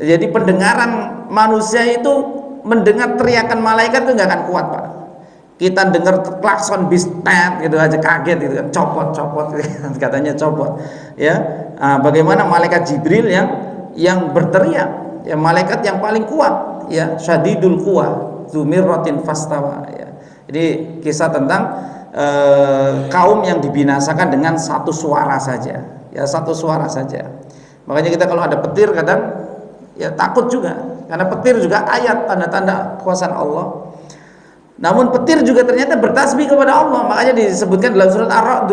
Jadi pendengaran manusia itu mendengar teriakan malaikat itu nggak akan kuat, Pak. Kita dengar klakson bis gitu aja kaget gitu kan, copot gitu, katanya copot. Ya, bagaimana malaikat Jibril yang berteriak, ya malaikat yang paling kuat, ya syadidul quwa, zumirratin fastawa. Ya. Jadi kisah tentang kaum yang dibinasakan dengan satu suara saja, ya satu suara saja. Makanya kita kalau ada petir kadang ya takut juga, karena petir juga ayat tanda-tanda kekuasaan Allah. Namun petir juga ternyata bertasbih kepada Allah, makanya disebutkan dalam surat Ar-Ra'd.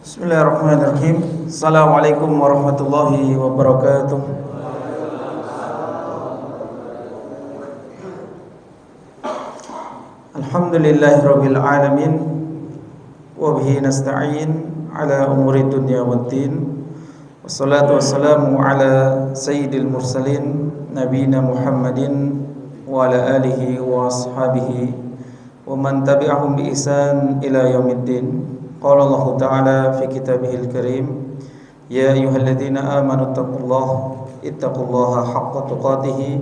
Bismillahirrahmanirrahim. Assalamualaikum warahmatullahi wabarakatuh. Alhamdulillahirabbil alamin wa bihi nasta'in ala umuri dunya waddin. Wassalatu wassalamu ala sayyidil mursalin nabiyina Muhammadin wa ala alihi wa ashabihi wa man tabi'ahum bi ihsan ila yaumiddin. Qala Allah Ta'ala fi kitabihil karim, ya ayyuhalladzina amanu ittaqullaha haqqa tuqatih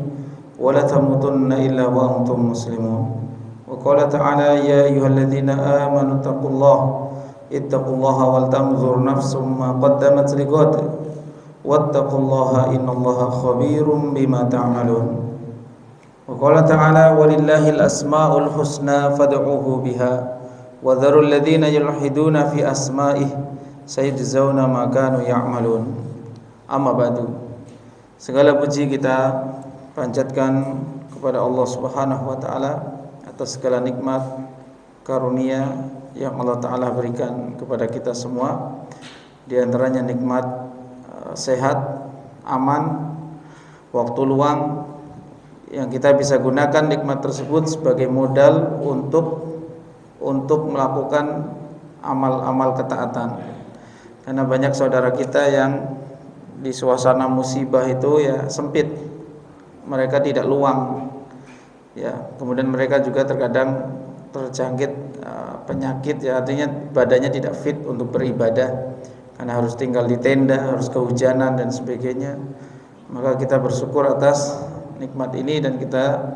wa la tamutunna illa wa antum muslimun. Wa qala ta'ala ya ayyuhalladzina amanu ittaqullaha wal tanzur nafsum ma qaddamat lighad wattaqullaha innallaha khabirum bima ta'malun. Wa qala ta'ala walillahil asmaul husna fad'uuhu biha wa dharul ladzina yulhiduna fi asma'ih sayajzauna ma kanu ya'malun. Amma ba'du. Segala puji kita panjatkan kepada Allah Subhanahu wa taala atas segala nikmat karunia yang Allah Ta'ala berikan kepada kita semua. Di antaranya nikmat sehat, aman, waktu luang yang kita bisa gunakan nikmat tersebut sebagai modal untuk melakukan amal-amal ketaatan. Karena banyak saudara kita yang di suasana musibah itu ya sempit, mereka tidak luang. Ya, kemudian mereka juga terkadang terjangkit penyakit, ya artinya badannya tidak fit untuk beribadah karena harus tinggal di tenda, harus kehujanan dan sebagainya. Maka kita bersyukur atas nikmat ini dan kita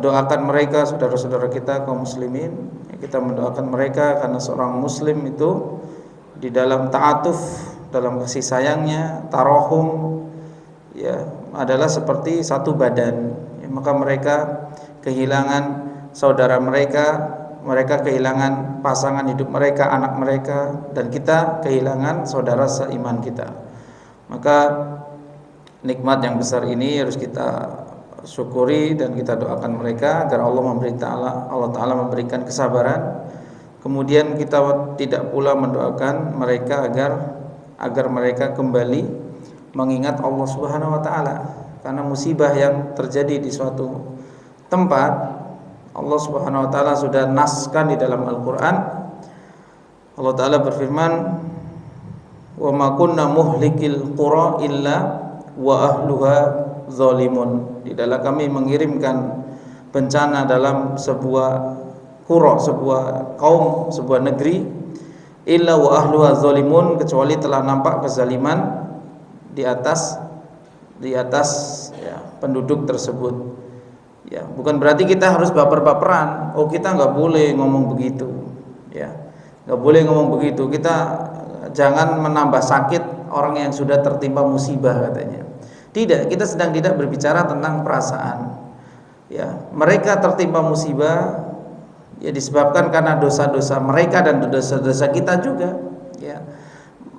doakan mereka, saudara-saudara kita kaum muslimin. Kita mendoakan mereka karena seorang muslim itu di dalam ta'atuf, dalam kasih sayangnya, tarahum, ya adalah seperti satu badan. Maka mereka kehilangan saudara mereka kehilangan pasangan hidup mereka, anak mereka, dan kita kehilangan saudara seiman kita. Maka nikmat yang besar ini harus kita syukuri dan kita doakan mereka agar Allah Ta'ala memberikan kesabaran. Kemudian kita tidak pula mendoakan mereka agar mereka kembali mengingat Allah Subhanahu wa taala. Karena musibah yang terjadi di suatu tempat, Allah Subhanahu wa taala sudah naskan di dalam Al-Qur'an. Allah Ta'ala berfirman, "Wa ma kunna muhlikil qura illa wa ahluha zalimun." Tidaklah kami mengirimkan bencana dalam sebuah qura, sebuah kaum, sebuah negeri, illa wa ahluha zalimun, kecuali telah nampak kezaliman di atas ya, penduduk tersebut. Ya, bukan berarti kita harus baper-baperan. Oh, kita nggak boleh ngomong begitu. Ya, nggak boleh ngomong begitu. Kita jangan menambah sakit orang yang sudah tertimpa musibah katanya. Tidak, kita sedang tidak berbicara tentang perasaan. Ya, mereka tertimpa musibah ya disebabkan karena dosa-dosa mereka dan dosa-dosa kita juga. Ya.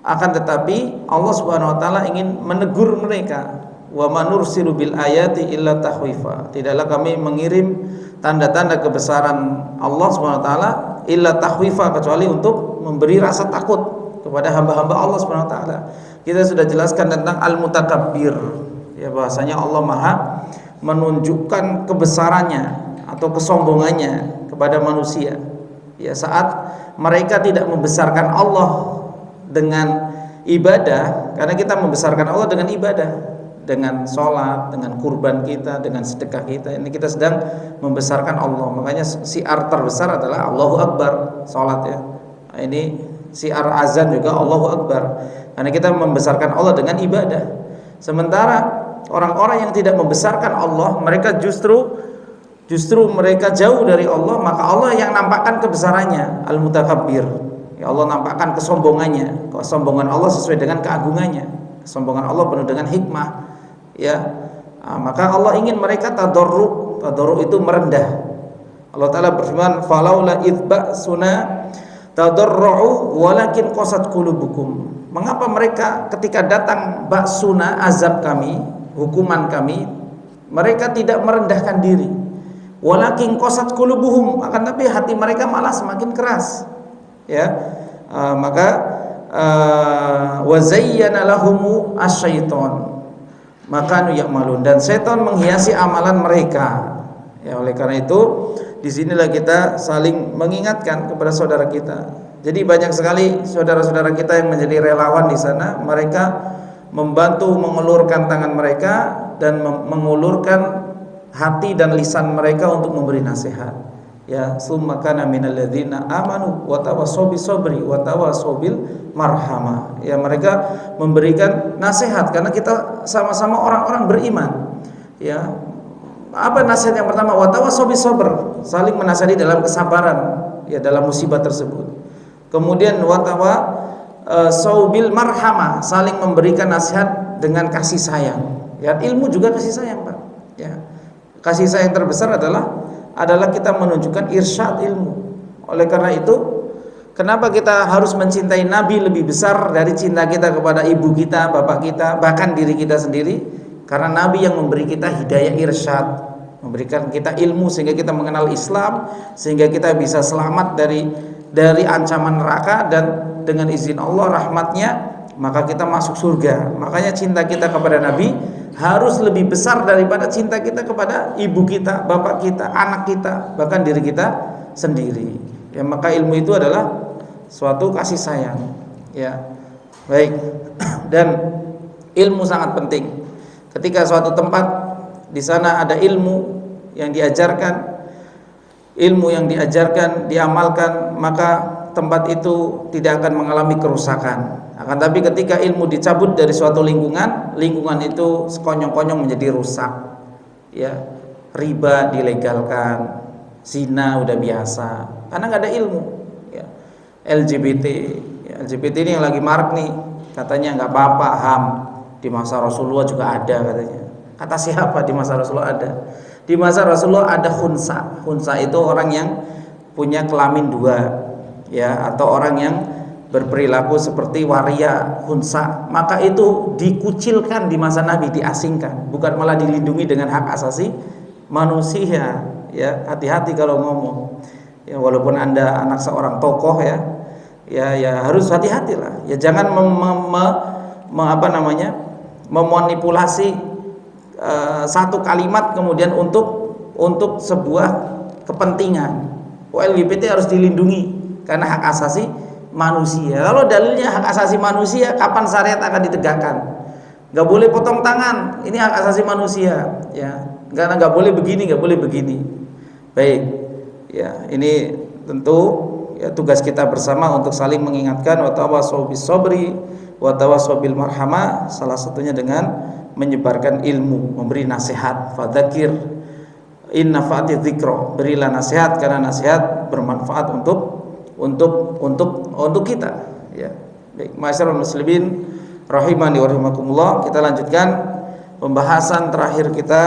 Akan tetapi Allah Subhanahu wa taala ingin menegur mereka. Wa manursilu bil ayati illa tahwifa. Tidaklah kami mengirim tanda-tanda kebesaran Allah Subhanahu wa taala illa tahwifa, kecuali untuk memberi rasa takut kepada hamba-hamba Allah Subhanahu wa taala. Kita sudah jelaskan tentang al-mutakabbir. Ya, bahasanya Allah Maha menunjukkan kebesarannya atau kesombongannya kepada manusia. Ya, saat mereka tidak membesarkan Allah dengan ibadah, karena kita membesarkan Allah dengan ibadah. dengan sholat, dengan kurban kita, dengan sedekah kita. Ini kita sedang membesarkan Allah. Makanya syiar terbesar adalah Allahu Akbar, sholat ya. Nah, ini syiar azan juga Allahu Akbar. Karena kita membesarkan Allah dengan ibadah. Sementara orang-orang yang tidak membesarkan Allah, mereka justru mereka jauh dari Allah, maka Allah yang nampakkan kebesarannya, Al-Mutakabbir. Ya, Allah nampakkan kesombongannya. Kesombongan Allah sesuai dengan keagungannya. Kesombongan Allah penuh dengan hikmah. Ya, maka Allah ingin mereka tadarru. Tadarru itu merendah. Allah Ta'ala berfirman, "Falaula idba'suna tadarru walakin qasat qulubukum." Mengapa mereka ketika datang ba'suna, azab kami, hukuman kami, mereka tidak merendahkan diri? Walakin qasat qulubuhum, akan tapi hati mereka malah semakin keras. Ya, maka wa zayyana lahumu asyaiton makanu ya'malun, dan setan menghiasi amalan mereka. Ya, oleh karena itu disinilah kita saling mengingatkan kepada saudara kita. Jadi banyak sekali saudara-saudara kita yang menjadi relawan di sana. Mereka membantu mengulurkan tangan mereka dan mengulurkan hati dan lisan mereka untuk memberi nasihat. Ya, summa kana minal ladzina amanu wa tawassaw bisabri wa tawassaw bil marhamah. Ya, mereka memberikan nasihat karena kita sama-sama orang-orang beriman. Ya, apa nasihat yang pertama? Wa tawassaw bisabr, saling menasihati dalam kesabaran ya dalam musibah tersebut. Kemudian wa tawassaw bil marhamah, saling memberikan nasihat dengan kasih sayang. Ya, ilmu juga kasih sayang, Pak. Ya. Kasih sayang terbesar adalah kita menunjukkan irsyad ilmu. Oleh karena itu, kenapa kita harus mencintai Nabi lebih besar dari cinta kita kepada ibu kita, bapak kita, bahkan diri kita sendiri? Karena Nabi yang memberi kita hidayah irsyad, memberikan kita ilmu sehingga kita mengenal Islam, sehingga kita bisa selamat dari ancaman neraka, dan dengan izin Allah, rahmatnya, maka kita masuk surga. Makanya cinta kita kepada Nabi harus lebih besar daripada cinta kita kepada ibu kita, bapak kita, anak kita, bahkan diri kita sendiri. Ya, maka ilmu itu adalah suatu kasih sayang. Ya, baik. Dan ilmu sangat penting. Ketika suatu tempat di sana ada ilmu yang diajarkan, diamalkan, maka tempat itu tidak akan mengalami kerusakan. Akan tapi ketika ilmu dicabut dari suatu lingkungan itu sekonyong-konyong menjadi rusak. Ya, riba dilegalkan, zina udah biasa, karena nggak ada ilmu. Ya, LGBT ini yang lagi marak nih, katanya nggak apa-apa, HAM. Di masa Rasulullah juga ada katanya. Kata siapa di masa Rasulullah ada? Di masa Rasulullah ada khunsa. Khunsa itu orang yang punya kelamin dua, ya, atau orang yang berperilaku seperti waria, khunsa. Maka itu dikucilkan di masa Nabi, diasingkan, bukan malah dilindungi dengan hak asasi manusia. Ya, hati-hati kalau ngomong. Ya, walaupun Anda anak seorang tokoh ya harus hati-hatilah. Ya, jangan memanipulasi satu kalimat kemudian untuk sebuah kepentingan. LGBT harus dilindungi karena hak asasi manusia. Kalau dalilnya hak asasi manusia, kapan syariat akan ditegakkan? Gak boleh potong tangan, ini hak asasi manusia. Ya, nggak boleh begini, nggak boleh begini. Baik, ya, ini tentu ya tugas kita bersama untuk saling mengingatkan. Wa tawassaw bis sabri wa tawassaw bil marhamah, salah satunya dengan menyebarkan ilmu, memberi nasihat. Fadzakir in nafa'ati dzikra, berilah nasihat karena nasihat bermanfaat untuk kita. Ya, baik, ma'asyiral muslimin rahimani wa rahimakumullah, kita lanjutkan pembahasan terakhir kita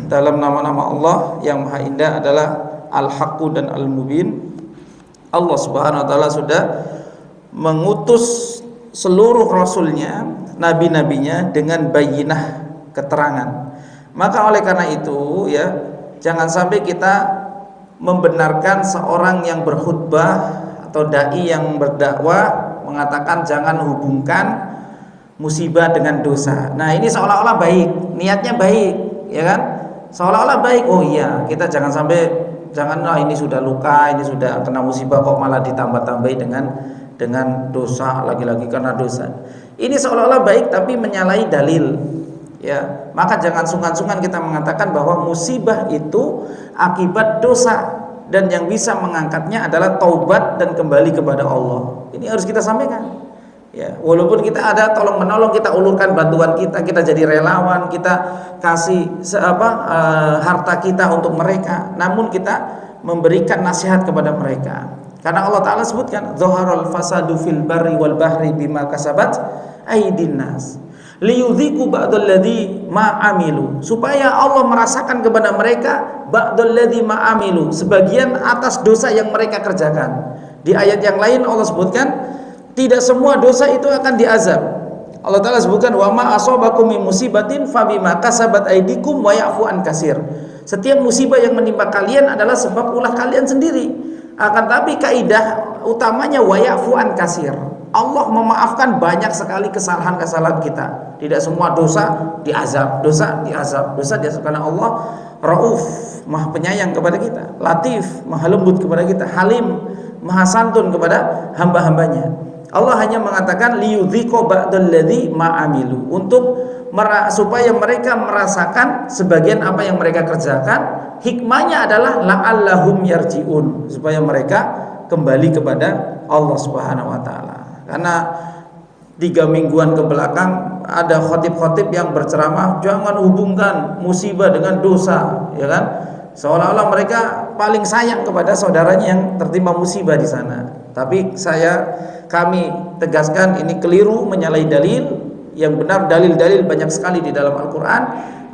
dalam nama-nama Allah yang maha indah adalah Al-Haqqu dan Al-Mubin. Allah Subhanahu wa taala sudah mengutus seluruh rasulnya, nabi-nabinya dengan bayinah, keterangan. Maka oleh karena itu ya, jangan sampai kita membenarkan seorang yang berkhutbah atau dai yang berdakwah mengatakan jangan hubungkan musibah dengan dosa. Nah, ini seolah-olah baik, niatnya baik, ya kan? Seolah-olah baik. Oh iya, kita jangan ini sudah luka, ini sudah kena musibah kok malah ditambah-tambahi dengan dosa, lagi-lagi karena dosa. Ini seolah-olah baik tapi menyalahi dalil. Ya, maka jangan sungkan-sungkan kita mengatakan bahwa musibah itu akibat dosa, dan yang bisa mengangkatnya adalah taubat dan kembali kepada Allah. Ini harus kita sampaikan. Ya, walaupun kita ada tolong menolong, kita ulurkan bantuan kita jadi relawan, kita kasih harta kita untuk mereka, namun kita memberikan nasihat kepada mereka. Karena Allah Ta'ala sebutkan, "Zaharal fasadu fil barri wal bahri bima kasabat aydin nas liyudhiqu ba'dal ladzi ma amilu." Supaya Allah merasakan kepada mereka ba'dal ladzi ma amilu, sebagian atas dosa yang mereka kerjakan. Di ayat yang lain Allah sebutkan tidak semua dosa itu akan diazab. Allah Ta'ala sebutkan, "Wa ma asabakum min musibatin fabima kasabat aydikum wa ya'fu an katsir." Setiap musibah yang menimpa kalian adalah sebab ulah kalian sendiri. Akan tapi kaidah utamanya wa ya'fu an katsir. Allah memaafkan banyak sekali kesalahan-kesalahan kita. Tidak semua dosa diazab, dosa diazab karena Allah Rauf, Maha Penyayang kepada kita, Latif, Maha Lembut kepada kita, Halim, Maha Santun kepada hamba-hambanya. Allah hanya mengatakan liyudhiqo ba'dal ladzi ma'amilu, untuk supaya mereka merasakan sebagian apa yang mereka kerjakan. Hikmahnya adalah la'allahum yarji'un, supaya mereka kembali kepada Allah Subhanahu wa taala. Karena 3 mingguan ke belakang ada khotib-khotib yang berceramah jangan hubungkan musibah dengan dosa, ya kan? Seolah-olah mereka paling sayang kepada saudaranya yang tertimpa musibah di sana. Tapi kami tegaskan ini keliru, menyalahi dalil. Yang benar dalil-dalil banyak sekali di dalam Al-Quran,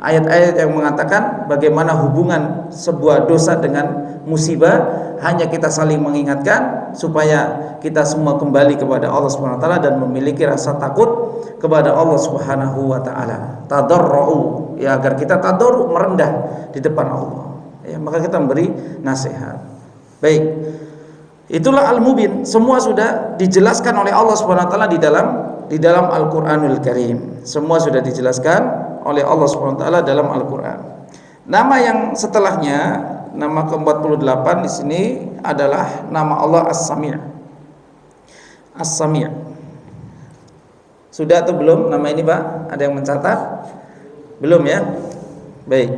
ayat-ayat yang mengatakan bagaimana hubungan sebuah dosa dengan musibah. Hanya kita saling mengingatkan supaya kita semua kembali kepada Allah Subhanahu wa taala dan memiliki rasa takut kepada Allah Subhanahu wa taala. Tadarru, ya, agar kita tadarru, merendah di depan Allah. Ya, maka kita memberi nasihat. Baik. Itulah Al-Mubin, semua sudah dijelaskan oleh Allah Subhanahu wa taala di dalam Al-Qur'anul Karim. Semua sudah dijelaskan oleh Allah Subhanahu wa taala dalam Al-Qur'an. Nama yang setelahnya, nama ke-48 di sini adalah nama Allah As-Sami'. As-Sami'. Sudah atau belum nama ini, Pak? Ada yang mencatat? Belum ya? Baik.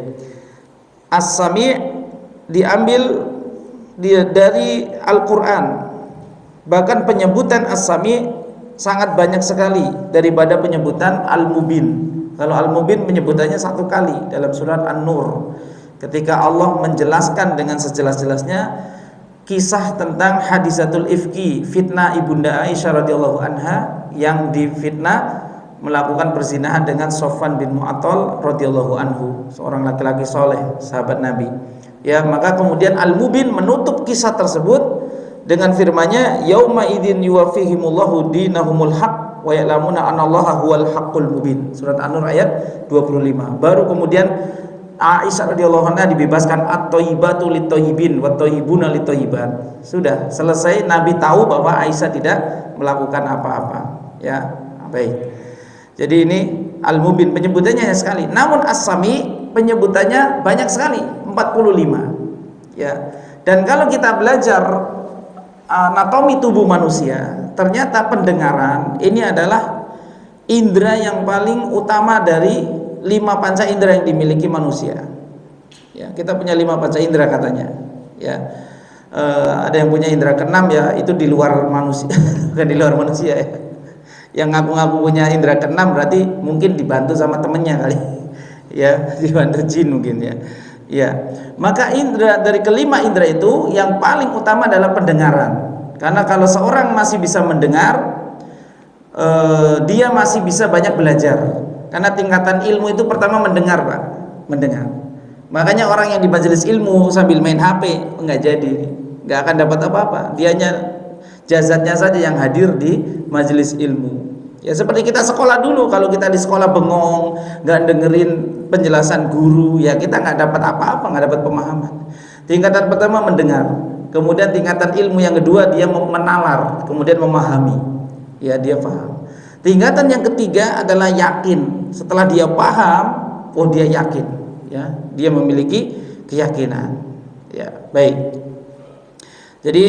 As-Sami' diambil dari Al-Quran. Bahkan penyebutan As-Sami' sangat banyak sekali daripada penyebutan Al-Mubin. Kalau Al-Mubin penyebutannya 1 kali dalam surat An-Nur, ketika Allah menjelaskan dengan sejelas-jelasnya kisah tentang hadisatul ifki, fitnah ibunda Aisyah radhiyallahu anha yang difitnah melakukan perzinahan dengan Sofwan bin Mu'attal radhiyallahu anhu, seorang laki-laki soleh, sahabat Nabi. Ya, maka kemudian Al-Mubin menutup kisah tersebut dengan firman-Nya, yauma idzin yuwaffihimullahu dinahumul haq wa ya'lamuna anallaha huwal haqqul mubin. Surat An-Nur ayat 25. Baru kemudian Aisyah radhiyallahu anha dibebaskan, at-thayyibatu lit-thayyibin wat-thayyibuna lit-thayyibat. Sudah selesai, Nabi tahu bahwa Aisyah tidak melakukan apa-apa. Ya, baik. Jadi ini Al-Mubin penyebutannya hanya sekali. Namun As-Sami penyebutannya banyak sekali, 45. Ya. Dan kalau kita belajar anatomi tubuh manusia, ternyata pendengaran ini adalah indera yang paling utama dari 5 panca indera yang dimiliki manusia. Ya, kita punya 5 panca indera katanya. Ya. Ada yang punya indera ke-6, ya, itu di luar manusia, bukan di luar manusia ya. Yang ngaku-ngaku punya indera ke-6 berarti mungkin dibantu sama temennya kali. Ya, dibantu jin mungkin ya. Ya, maka indera dari kelima indera itu yang paling utama adalah pendengaran. Karena kalau seorang masih bisa mendengar, dia masih bisa banyak belajar. Karena tingkatan ilmu itu pertama mendengar, Pak, mendengar. Makanya orang yang di majelis ilmu sambil main HP enggak jadi, enggak akan dapat apa-apa. Dianya jasadnya saja yang hadir di majelis ilmu. Ya seperti kita sekolah dulu, kalau kita di sekolah bengong, nggak dengerin penjelasan guru, ya kita nggak dapat apa-apa, nggak dapat pemahaman. Tingkatan pertama mendengar, kemudian tingkatan ilmu yang kedua dia menalar, kemudian memahami, ya dia paham. Tingkatan yang ketiga adalah yakin. Setelah dia paham, oh dia yakin, ya dia memiliki keyakinan. Ya baik. Jadi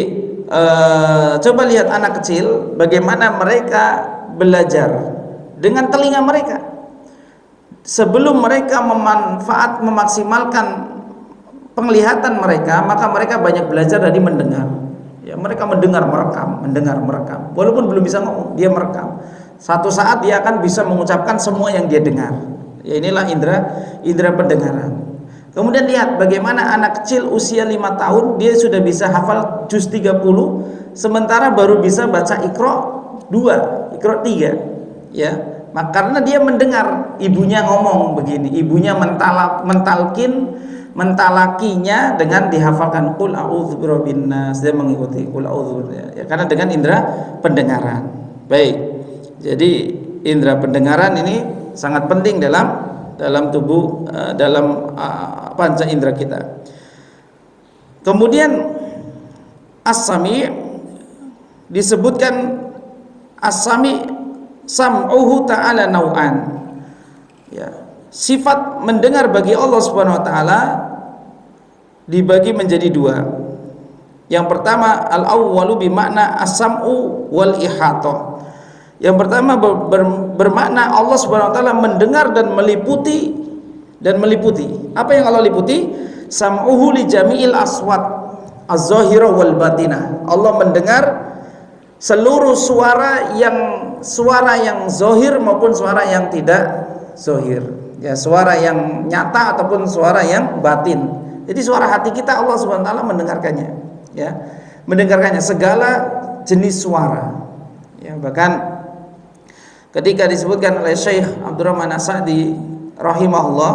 coba lihat anak kecil, bagaimana mereka belajar dengan telinga mereka. sebelum mereka memaksimalkan penglihatan mereka, maka mereka banyak belajar dari mendengar. Ya, mereka mendengar merekam. Walaupun belum bisa ngomong, dia merekam. Satu saat dia akan bisa mengucapkan semua yang dia dengar. Ya, inilah indera pendengaran. Kemudian lihat bagaimana anak kecil usia 5 tahun dia sudah bisa hafal juz 30, sementara baru bisa baca Iqra 2, Iqra 3. Ya, karena dia mendengar ibunya ngomong begini, ibunya mentalakinya dengan dihafalkan qul a'udzu birabbin nas, dia mengikuti qul a'udzu, ya, karena dengan indera pendengaran. Baik. Jadi indera pendengaran ini sangat penting dalam tubuh, dalam panca indera kita. Kemudian as-sami' disebutkan as-sami' sam'uhu ta'ala nau'an. Ya, sifat mendengar bagi Allah Subhanahu wa taala dibagi menjadi dua. Yang pertama al-awwalu bimakna as-sam'u wal ihatah. Yang pertama bermakna Allah Subhanahu wa taala mendengar dan meliputi. Apa yang Allah liputi? Sam'uhu li jami'il aswat az-zahira wal batinah. Allah mendengar seluruh suara yang zahir maupun suara yang tidak zahir. Ya, suara yang nyata ataupun suara yang batin. Jadi suara hati kita Allah Subhanahu wa taala mendengarkannya. Ya. Mendengarkannya segala jenis suara. Ya, bahkan ketika disebutkan oleh Syekh Abdurrahman As-Sa'di rahimahullah,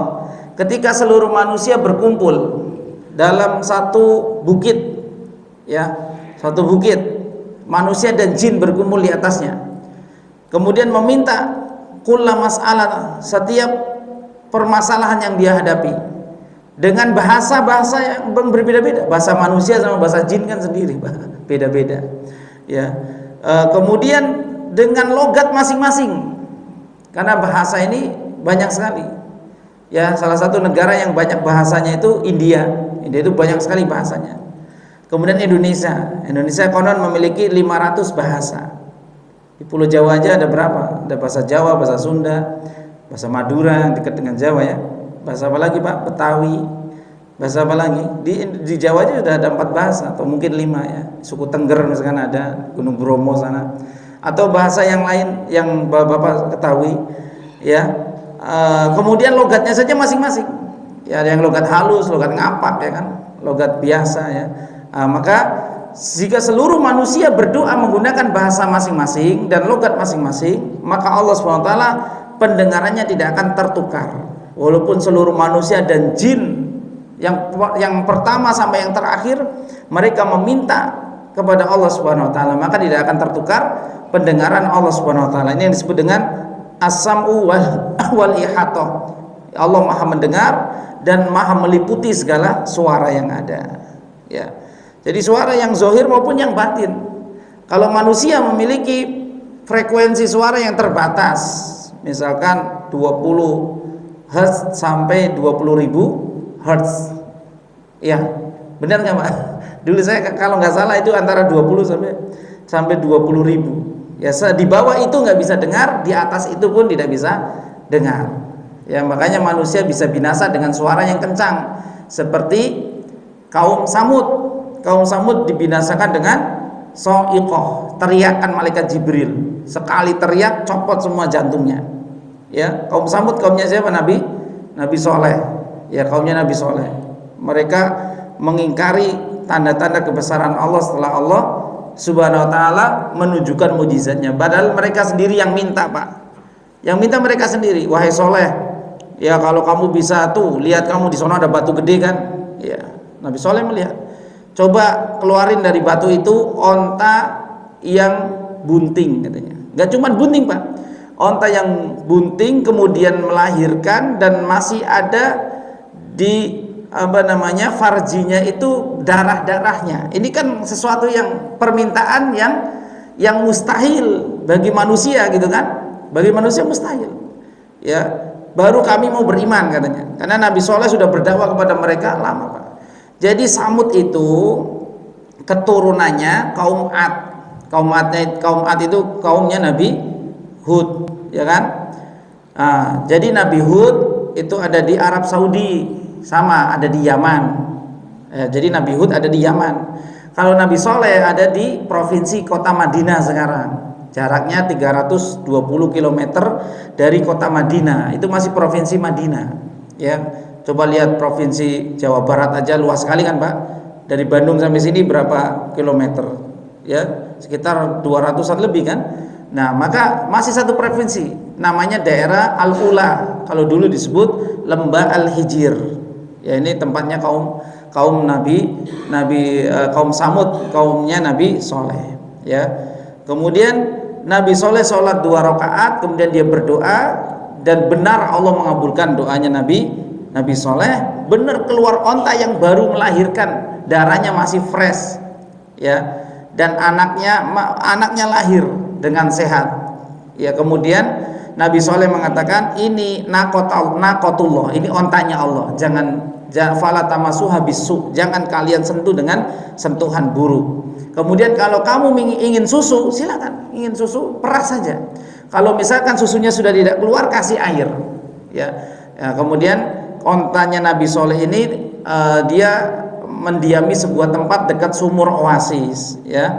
ketika seluruh manusia berkumpul dalam satu bukit, ya, satu bukit, manusia dan jin berkumpul di atasnya, kemudian meminta kulla mas'alah, setiap permasalahan yang dia hadapi dengan bahasa-bahasa yang berbeda-beda. Bahasa manusia sama bahasa jin kan sendiri beda-beda, ya. Kemudian dengan logat masing-masing, karena bahasa ini banyak sekali. Ya, salah satu negara yang banyak bahasanya itu India itu banyak sekali bahasanya. Kemudian Indonesia konon memiliki 500 bahasa. Di Pulau Jawa aja ada berapa? Ada bahasa Jawa, bahasa Sunda, bahasa Madura yang dekat dengan Jawa, ya. Bahasa apa lagi, Pak? Betawi. Bahasa apa lagi? Di Jawa aja sudah ada 4 bahasa atau mungkin 5, ya. Suku Tengger misalkan ada, Gunung Bromo sana. Atau bahasa yang lain yang Bapak ketahui, ya. Kemudian logatnya saja masing-masing. Ya, ada yang logat halus, logat ngapak, ya kan, logat biasa, ya. Maka jika seluruh manusia berdoa menggunakan bahasa masing-masing dan logat masing-masing, maka Allah SWT pendengarannya tidak akan tertukar. Walaupun seluruh manusia dan jin yang pertama sampai yang terakhir mereka meminta kepada Allah Subhanahu wa taala, maka tidak akan tertukar pendengaran Allah Subhanahu wa taala. Ini yang disebut dengan as-sam'u wal ihatah. Allah Maha mendengar dan Maha meliputi segala suara yang ada. Ya. Jadi suara yang zahir maupun yang batin. Kalau manusia memiliki frekuensi suara yang terbatas, misalkan 20 Hz sampai 20.000 Hz. Ya, benar nggak, Pak? Dulu saya kalau nggak salah itu antara 20 sampai 20.000. Ya, di bawah itu nggak bisa dengar, di atas itu pun tidak bisa dengar. Ya, makanya manusia bisa binasa dengan suara yang kencang, seperti kaum Samud. Kaum Samud dibinasakan dengan so'iqoh, teriakan malaikat Jibril. Sekali teriak copot semua jantungnya. Ya, kaum Samud kaumnya siapa? Nabi Soleh. Ya, kaumnya Nabi Soleh. Mereka mengingkari tanda-tanda kebesaran Allah setelah Allah Subhanahu wa taala menunjukkan mukjizatnya. Padahal mereka sendiri yang minta, Pak. Yang minta mereka sendiri. Wahai Soleh, ya kalau kamu bisa tuh, lihat kamu di sana ada batu gede kan? Ya, Nabi Soleh melihat. Coba keluarin dari batu itu onta yang bunting, katanya. Gak cuma bunting, Pak. Onta yang bunting kemudian melahirkan dan masih ada di farjinya itu darah-darahnya. Ini kan sesuatu yang permintaan yang mustahil bagi manusia, gitu kan? Bagi manusia mustahil. Ya, baru kami mau beriman, katanya. Karena Nabi Soleh sudah berdakwah kepada mereka lama, Pak. Jadi Samud itu keturunannya kaum Ad. Kaum Ad itu kaumnya Nabi Hud, ya kan? Jadi Nabi Hud itu ada di Arab Saudi, sama ada di Yaman. Jadi Nabi Hud ada di Yaman. Kalau Nabi Soleh ada di provinsi kota Madinah sekarang. Jaraknya 320 km dari kota Madinah. Itu masih provinsi Madinah. Ya, coba lihat provinsi Jawa Barat aja luas sekali kan, Pak. Dari Bandung sampai sini berapa kilometer? Ya, sekitar 200-an lebih kan. Nah, maka masih satu provinsi, namanya daerah Al-Ula. Kalau dulu disebut Lembah Al-Hijir. Ya, ini tempatnya kaum Nabi kaum Samud, kaumnya Nabi Soleh. Ya, kemudian Nabi Soleh sholat 2 rakaat, kemudian dia berdoa dan benar Allah mengabulkan doanya Nabi Soleh. Benar keluar onta yang baru melahirkan, darahnya masih fresh, ya, dan anaknya lahir dengan sehat. Ya, kemudian Nabi Soleh mengatakan ini nakotullah, ini ontanya Allah. Jangan falatamasuha bisu, jangan kalian sentuh dengan sentuhan buruk. Kemudian kalau kamu ingin susu, silakan, ingin susu peras saja. Kalau misalkan susunya sudah tidak keluar, kasih air. Ya, kemudian ontanya Nabi Soleh ini dia mendiami sebuah tempat dekat sumur oasis, ya,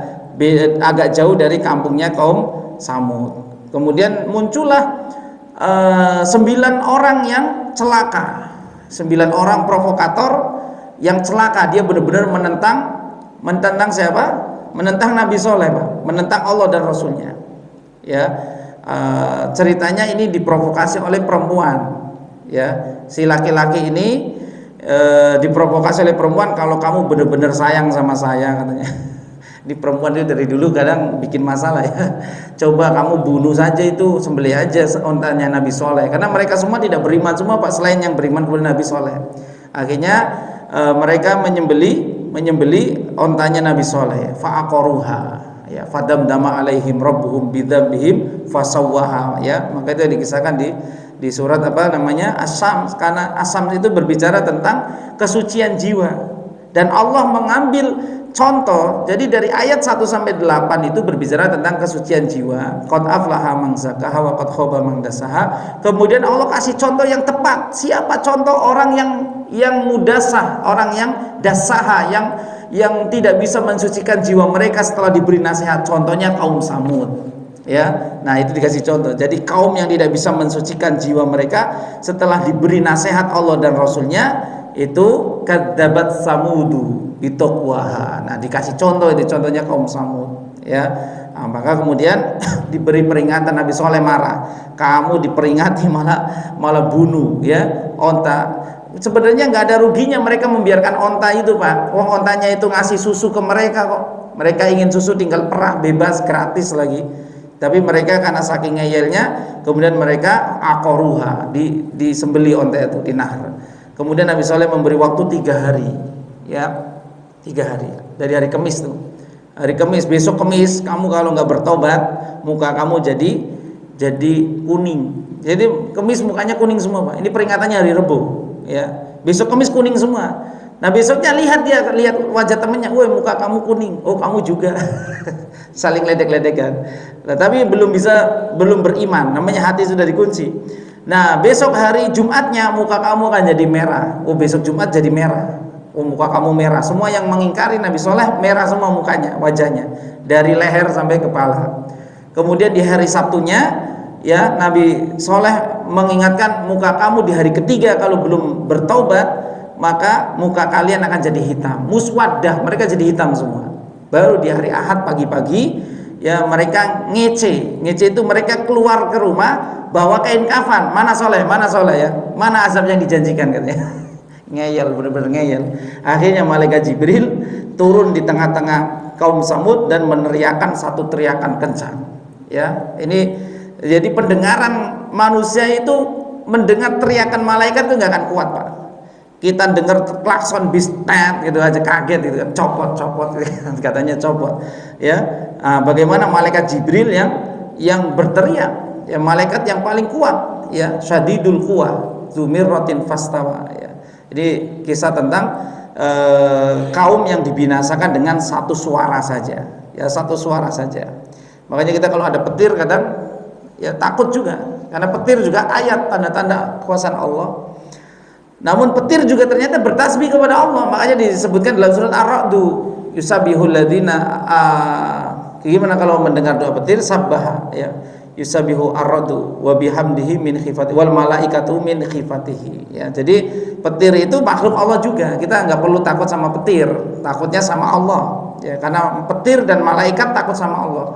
agak jauh dari kampungnya kaum Samud. Kemudian muncullah 9 orang yang celaka, 9 orang provokator yang celaka. Dia benar-benar menentang siapa? Menentang Nabi Soleh, Pak. Menentang Allah dan Rasulnya. Ya, ceritanya ini diprovokasi oleh perempuan. Ya, si laki-laki ini diprovokasi oleh perempuan, kalau kamu benar-benar sayang sama saya, katanya. Di perempuan itu dari dulu kadang bikin masalah, ya. Coba kamu bunuh saja itu, sembelih aja ontanya Nabi Soleh, karena mereka semua tidak beriman semua, Pak, selain yang beriman kepada Nabi Soleh. Akhirnya mereka menyembeli ontanya Nabi Soleh. Fa'aqaruha, ya, fadamdama alaihim rabbuhum bidzambihim fasawwaha, ya. Maka itu dikisahkan di surat apa namanya, As-Sam, karena As-Sam itu berbicara tentang kesucian jiwa, dan Allah mengambil contoh. Jadi dari ayat 1 sampai 8 itu berbicara tentang kesucian jiwa. Qad aflaha man zakaha wa qad khaba man dasaha. Kemudian Allah kasih contoh yang tepat. Siapa contoh orang yang mudasah, orang yang dasaha, yang tidak bisa mensucikan jiwa mereka setelah diberi nasihat? Contohnya kaum Samud. Ya, nah itu dikasih contoh. Jadi kaum yang tidak bisa mensucikan jiwa mereka setelah diberi nasihat Allah dan Rasulnya, itu kadzabat samudu bitaqwaha. Nah, dikasih contoh, itu contohnya kaum Samud, ya. Nah, maka kemudian diberi peringatan, Nabi Soleh marah. Kamu diperingati malah bunuh, ya, onta. Sebenarnya nggak ada ruginya mereka membiarkan onta itu, Pak. Wong ontanya itu ngasih susu ke mereka kok. Mereka ingin susu tinggal perah bebas gratis lagi. Tapi mereka karena saking ngeyelnya, kemudian mereka aqaruha, disembeli onta itu, dinahar. Kemudian Nabi Soleh memberi waktu 3 hari, ya, 3 hari dari hari Kamis tuh. Hari Kamis, besok Kamis kamu kalau nggak bertobat, muka kamu jadi kuning. Jadi Kamis mukanya kuning semua, Pak. Ini peringatannya hari Rebo, ya. Besok Kamis kuning semua. Nah, besoknya lihat wajah temennya, woi, muka kamu kuning. Oh, kamu juga. Saling ledek-ledekan. Nah, tapi belum beriman. Namanya hati sudah dikunci. Nah, besok hari Jumatnya muka kamu akan jadi merah. Oh, besok Jumat jadi merah. Oh, muka kamu merah. Semua yang mengingkari Nabi Soleh merah semua mukanya, wajahnya, dari leher sampai kepala. Kemudian di hari Sabtunya, ya, Nabi Soleh mengingatkan, muka kamu di hari ketiga kalau belum bertaubat, maka muka kalian akan jadi hitam, muswaddah, mereka jadi hitam semua. Baru di hari Ahad pagi-pagi, ya, mereka ngece itu mereka keluar ke rumah bawa kain kafan. Mana Soleh ya, mana azab yang dijanjikan, katanya. Ngeyel, benar-benar ngeyel. Akhirnya malaikat Jibril turun di tengah-tengah kaum Samud dan meneriakan satu teriakan kencang, ya. Ini jadi pendengaran manusia itu mendengar teriakan malaikat itu nggak akan kuat, Pak. Kita dengar klakson bis gitu aja kaget gitu kan, copot katanya copot, ya. Bagaimana malaikat Jibril yang berteriak, ya, malaikat yang paling kuat, ya, syadidul quwa zumirratin fastawa, ya. Ini kisah tentang kaum yang dibinasakan dengan satu suara saja, ya, satu suara saja. Makanya kita kalau ada petir kadang, ya, takut juga, Karena petir juga ayat tanda-tanda kekuasaan Allah. Namun petir juga ternyata bertasbih kepada Allah. Makanya disebutkan dalam surat Ar-Ra'd, yusabbihul ladzina, gimana kalau mendengar doa petir, sabbaha ya. Yusabbihu ar-ra'du wa bihamdihi min khifati wal malaikatu min khifatihi ya. Jadi petir itu makhluk Allah juga. Kita nggak perlu takut sama petir, takutnya sama Allah ya, karena petir dan malaikat takut sama Allah.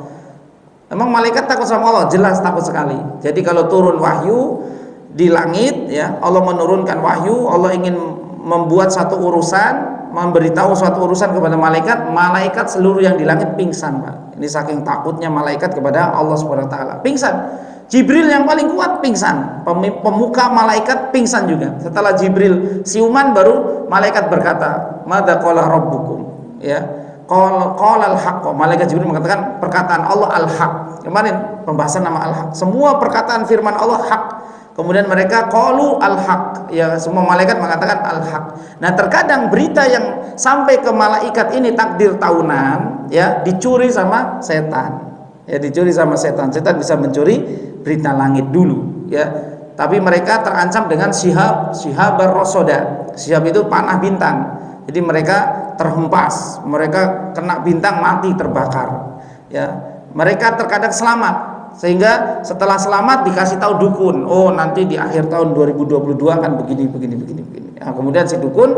Emang malaikat takut sama Allah? Jelas takut sekali. Jadi kalau turun wahyu di langit ya, Allah menurunkan wahyu, Allah ingin membuat satu urusan, memberitahu suatu urusan kepada malaikat, malaikat seluruh yang di langit pingsan, Pak. Ini saking takutnya malaikat kepada Allah Subhanahu wa taala. Pingsan. Jibril yang paling kuat pingsan. Pemuka malaikat pingsan juga. Setelah Jibril siuman baru malaikat berkata, "Madza qala rabbukum?" Ya. Qala al-haqq. Malaikat Jibril mengatakan perkataan Allah al-haq. Kemarin pembahasan nama al-haq. Semua perkataan firman Allah hak. Kemudian mereka qalu al-haq, ya, semua malaikat mengatakan al-haq. Nah, terkadang berita yang sampai ke malaikat ini takdir tahunan, ya, dicuri sama setan. Ya, dicuri sama setan. Setan bisa mencuri berita langit dulu, ya. Tapi mereka terancam dengan shihabar rosoda. Shihab itu panah bintang. Jadi mereka terhempas, mereka kena bintang mati terbakar. Ya, mereka terkadang selamat. Sehingga setelah selamat dikasih tahu dukun, oh nanti di akhir tahun 2022 akan begini. Nah, kemudian si dukun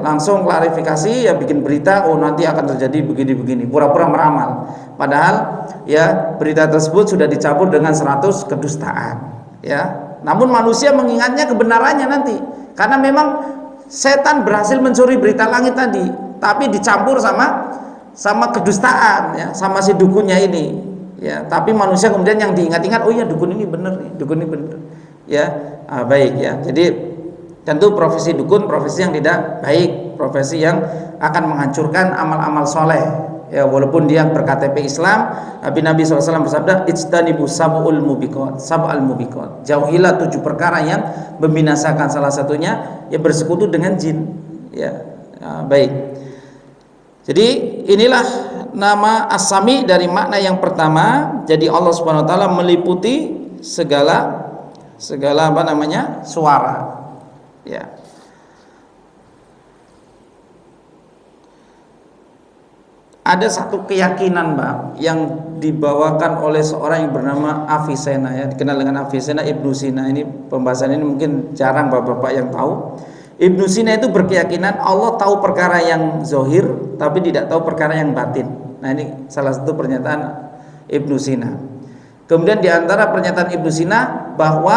langsung klarifikasi, ya, bikin berita, oh nanti akan terjadi begini, pura-pura meramal. Padahal ya berita tersebut sudah dicampur dengan 100 kedustaan. Ya, namun manusia mengingatnya kebenarannya nanti, karena memang setan berhasil mencuri berita langit tadi, tapi dicampur sama kedustaan ya, sama si dukunnya ini ya. Tapi manusia kemudian yang diingat-ingat, oh iya dukun ini benar ya. Baik ya. Jadi tentu profesi dukun profesi yang tidak baik, profesi yang akan menghancurkan amal-amal soleh ya, walaupun dia berKTP Islam. Nabi SAW bersabda, ijtanibu sab'al mubiqat, jauhilah 7 perkara yang membinasakan. Salah satunya ya bersekutu dengan jin ya. Baik. Jadi inilah nama As-Sami dari makna yang pertama. Jadi Allah Subhanahu wa taala meliputi segala suara. Ya. Ada satu keyakinan, Mbak, yang dibawakan oleh seorang yang bernama Avicenna ya, dikenal dengan Avicenna Ibnu Sina. Ini pembahasan ini mungkin jarang Bapak-bapak yang tahu. Ibnu Sina itu berkeyakinan Allah tahu perkara yang zohir tapi tidak tahu perkara yang batin. Nah, ini salah satu pernyataan Ibnu Sina. Kemudian di antara pernyataan Ibnu Sina bahwa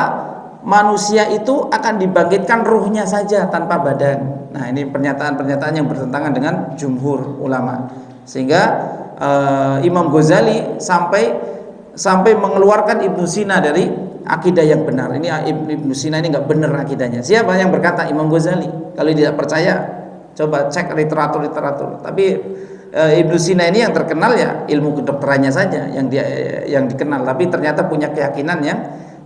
manusia itu akan dibangkitkan ruhnya saja tanpa badan. Nah, ini pernyataan-pernyataan yang bertentangan dengan jumhur ulama. Sehingga Imam Ghazali sampai mengeluarkan Ibnu Sina dari akidah yang benar. Ini Ibnu Sina ini nggak benar akidahnya. Siapa yang berkata? Imam Ghazali. Kalau tidak percaya, coba cek literatur. Tapi Ibnu Sina ini yang terkenal ya ilmu kedokterannya saja yang dikenal. Tapi ternyata punya keyakinan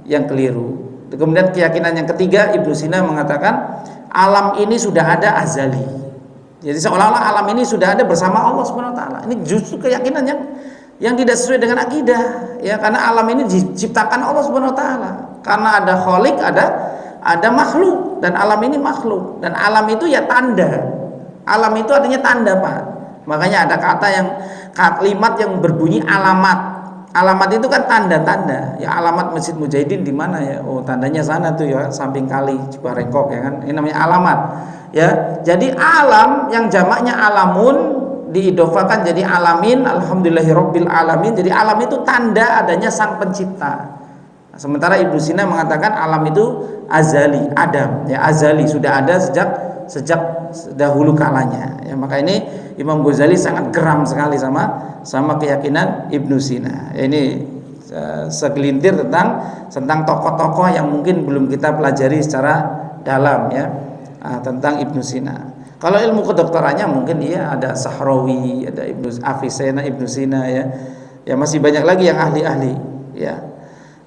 yang keliru. Kemudian keyakinan yang ketiga, Ibnu Sina mengatakan alam ini sudah ada azali. Jadi seolah-olah alam ini sudah ada bersama Allah Subhanahu wa taala. Ini justru keyakinan yang tidak sesuai dengan akidah ya, karena alam ini diciptakan Allah Subhanahu wa taala. Karena ada khalik, ada makhluk, dan alam ini makhluk, dan alam itu ya tanda. Alam itu artinya tanda, Pak. Makanya ada kalimat yang berbunyi alamat. Alamat itu kan tanda-tanda. Ya, alamat Masjid Mujahidin di mana ya? Oh, tandanya sana tuh ya, samping kali Cibarengkok ya kan. Ini namanya alamat. Ya. Jadi alam yang jamaknya alamun diidofakan jadi alamin, alhamdulillahirabbil alamin. Jadi alam itu tanda adanya sang pencipta. Sementara Ibnu Sina mengatakan alam itu azali, Adam ya, azali, sudah ada sejak dahulu kalanya ya. Maka ini Imam Ghazali sangat geram sekali sama keyakinan Ibnu Sina ya. Ini segelintir tentang tokoh-tokoh yang mungkin belum kita pelajari secara dalam ya, tentang Ibnu Sina. Kalau ilmu kedokterannya mungkin iya, ada Sahrawi, ada Avicenna, Ibnu Sina ya. Ya masih banyak lagi yang ahli-ahli ya.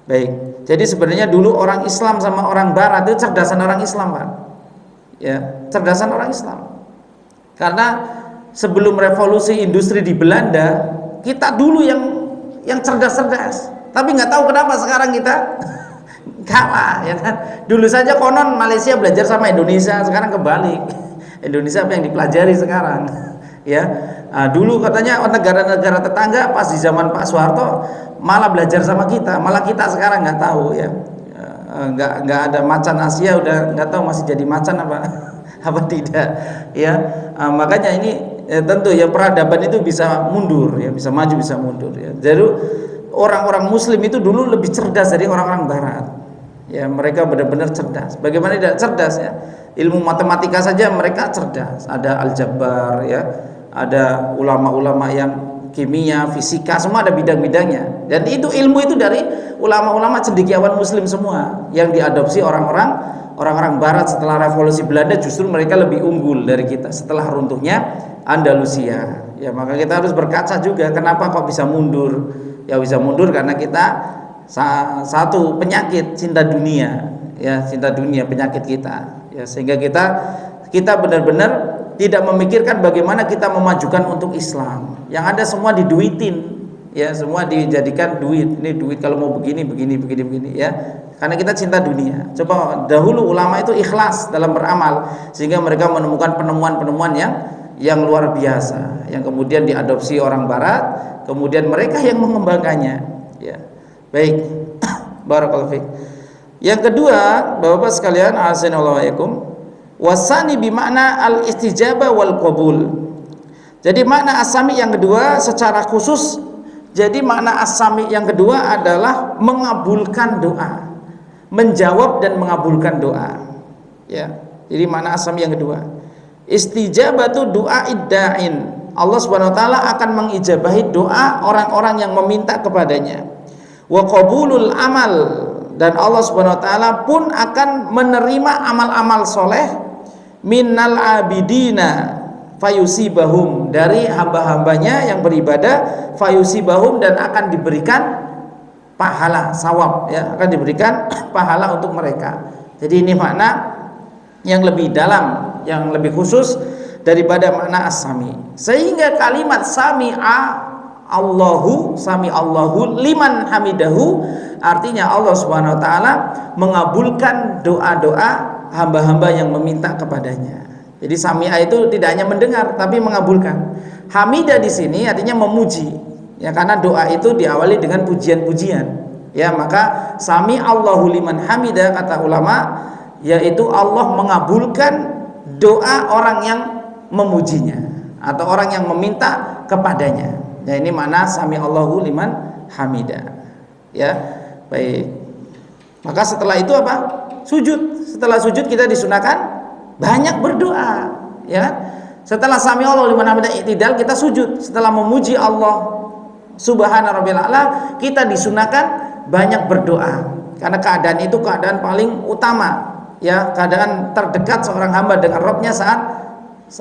Baik. Jadi sebenarnya dulu orang Islam sama orang Barat itu cerdasan orang Islam, Pak. Ya, cerdasan orang Islam. Karena sebelum revolusi industri di Belanda, kita dulu yang cerdas-cerdas. Tapi nggak tahu kenapa sekarang kita kalah, ya kan? Dulu saja konon Malaysia belajar sama Indonesia, sekarang kebalik. Indonesia apa yang dipelajari sekarang? Ya, dulu katanya negara-negara tetangga pas di zaman Pak Soeharto malah belajar sama kita, malah kita sekarang nggak tahu ya. Nggak ada macan Asia, udah nggak tahu masih jadi macan apa apa tidak ya. Makanya ini tentu ya, peradaban itu bisa mundur ya, bisa maju bisa mundur ya. Jadi orang-orang Muslim itu dulu lebih cerdas dari orang-orang Barat ya, mereka benar-benar cerdas. Bagaimana tidak cerdas ya, ilmu matematika saja mereka cerdas, ada Al-Jabbar ya, ada ulama-ulama yang kimia, fisika, semua ada bidang-bidangnya. Dan itu ilmu itu dari ulama-ulama cendekiawan Muslim semua yang diadopsi orang-orang Barat setelah revolusi Belanda. Justru mereka lebih unggul dari kita setelah runtuhnya Andalusia. Ya, maka kita harus berkaca juga kenapa kok bisa mundur. Ya bisa mundur karena kita satu penyakit cinta dunia, ya cinta dunia penyakit kita. Ya, sehingga kita benar-benar tidak memikirkan bagaimana kita memajukan untuk Islam. Yang ada semua diduitin, ya semua dijadikan duit. Ini duit kalau mau begini ya. Karena kita cinta dunia. Coba dahulu ulama itu ikhlas dalam beramal sehingga mereka menemukan penemuan-penemuan yang luar biasa, yang kemudian diadopsi orang Barat, kemudian mereka yang mengembangkannya. Ya, baik. Barakallahu fiik. Yang kedua, Bapak-bapak sekalian, assalamualaikum. Wasani bimakna al-istijabah wal qabul. Jadi makna as-sami yang kedua secara khusus, jadi makna as-sami yang kedua adalah mengabulkan doa, menjawab dan mengabulkan doa. Ya. Jadi makna as-sami yang kedua. Istijabah itu doa idda'in. Allah Subhanahu wa taala akan mengijabahi doa orang-orang yang meminta kepadanya. Wa qabulul amal, dan Allah Subhanahu wa taala pun akan menerima amal-amal soleh minnal abidina fayusibahum, dari hamba-hambanya yang beribadah, fayusibahum, dan akan diberikan pahala sawab ya, akan diberikan pahala untuk mereka. Jadi ini makna yang lebih dalam, yang lebih khusus daripada makna as-sami. Sehingga kalimat sami'a Allahu liman hamidahu, artinya Allah Subhanahu wa taala mengabulkan doa-doa hamba-hamba yang meminta kepadanya. Jadi sami'a itu tidak hanya mendengar tapi mengabulkan. Hamidah di sini artinya memuji. Ya, karena doa itu diawali dengan pujian-pujian. Ya, maka sami Allahu liman hamidah, kata ulama, yaitu Allah mengabulkan doa orang yang memujinya atau orang yang meminta kepadanya. Ya, ini mana sami Allahu liman hamidah. Ya, baik. Maka setelah itu apa? Sujud. Setelah sujud kita disunahkan banyak berdoa, ya. Setelah sami Allahu liman hamidah i'tidal, kita sujud. Setelah memuji Allah subhana rabbil a'la, kita disunahkan banyak berdoa. Karena keadaan itu keadaan paling utama, ya, keadaan terdekat seorang hamba dengan Rabbnya saat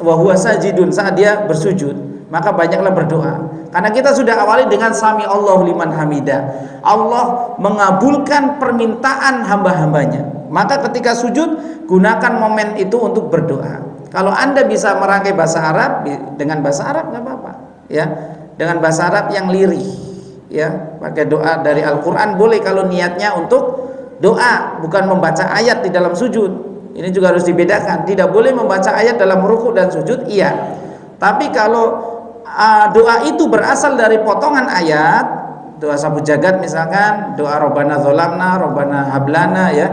wa huwa sajidun, saat dia bersujud. Maka banyaklah berdoa. Karena kita sudah awali dengan sami Allahu liman hamidah. Allah mengabulkan permintaan hamba-hambanya. Maka ketika sujud, gunakan momen itu untuk berdoa. Kalau Anda bisa merangkai bahasa Arab, dengan bahasa Arab nggak apa-apa, ya. Dengan bahasa Arab yang lirih, ya. Pakai doa dari Al-Qur'an boleh kalau niatnya untuk doa, bukan membaca ayat di dalam sujud. Ini juga harus dibedakan. Tidak boleh membaca ayat dalam ruku' dan sujud, iya. Tapi kalau doa itu berasal dari potongan ayat, doa sabu jagat misalkan, doa Rabbana dzolamna, Rabbana hablana, ya,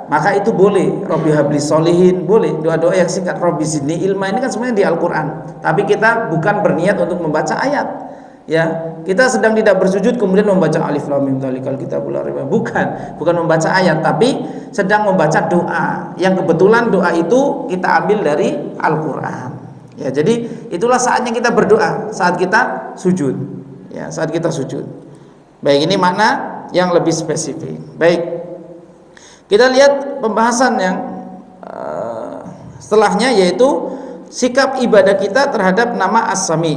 maka itu boleh. Rabbi habli solihin, boleh. Doa-doa yang singkat, Rabbi zidni ilma, ini kan semuanya di Al-Quran. Tapi kita bukan berniat untuk membaca ayat, ya. Kita sedang tidak bersujud kemudian membaca alif lam mim dzalikal kitabul la raiba, bukan membaca ayat, tapi sedang membaca doa yang kebetulan doa itu kita ambil dari Al-Quran. Ya, jadi itulah saatnya kita berdoa, saat kita sujud. Ya, saat kita sujud. Baik, ini makna yang lebih spesifik. Baik. Kita lihat pembahasan yang setelahnya, yaitu sikap ibadah kita terhadap nama As-Sami.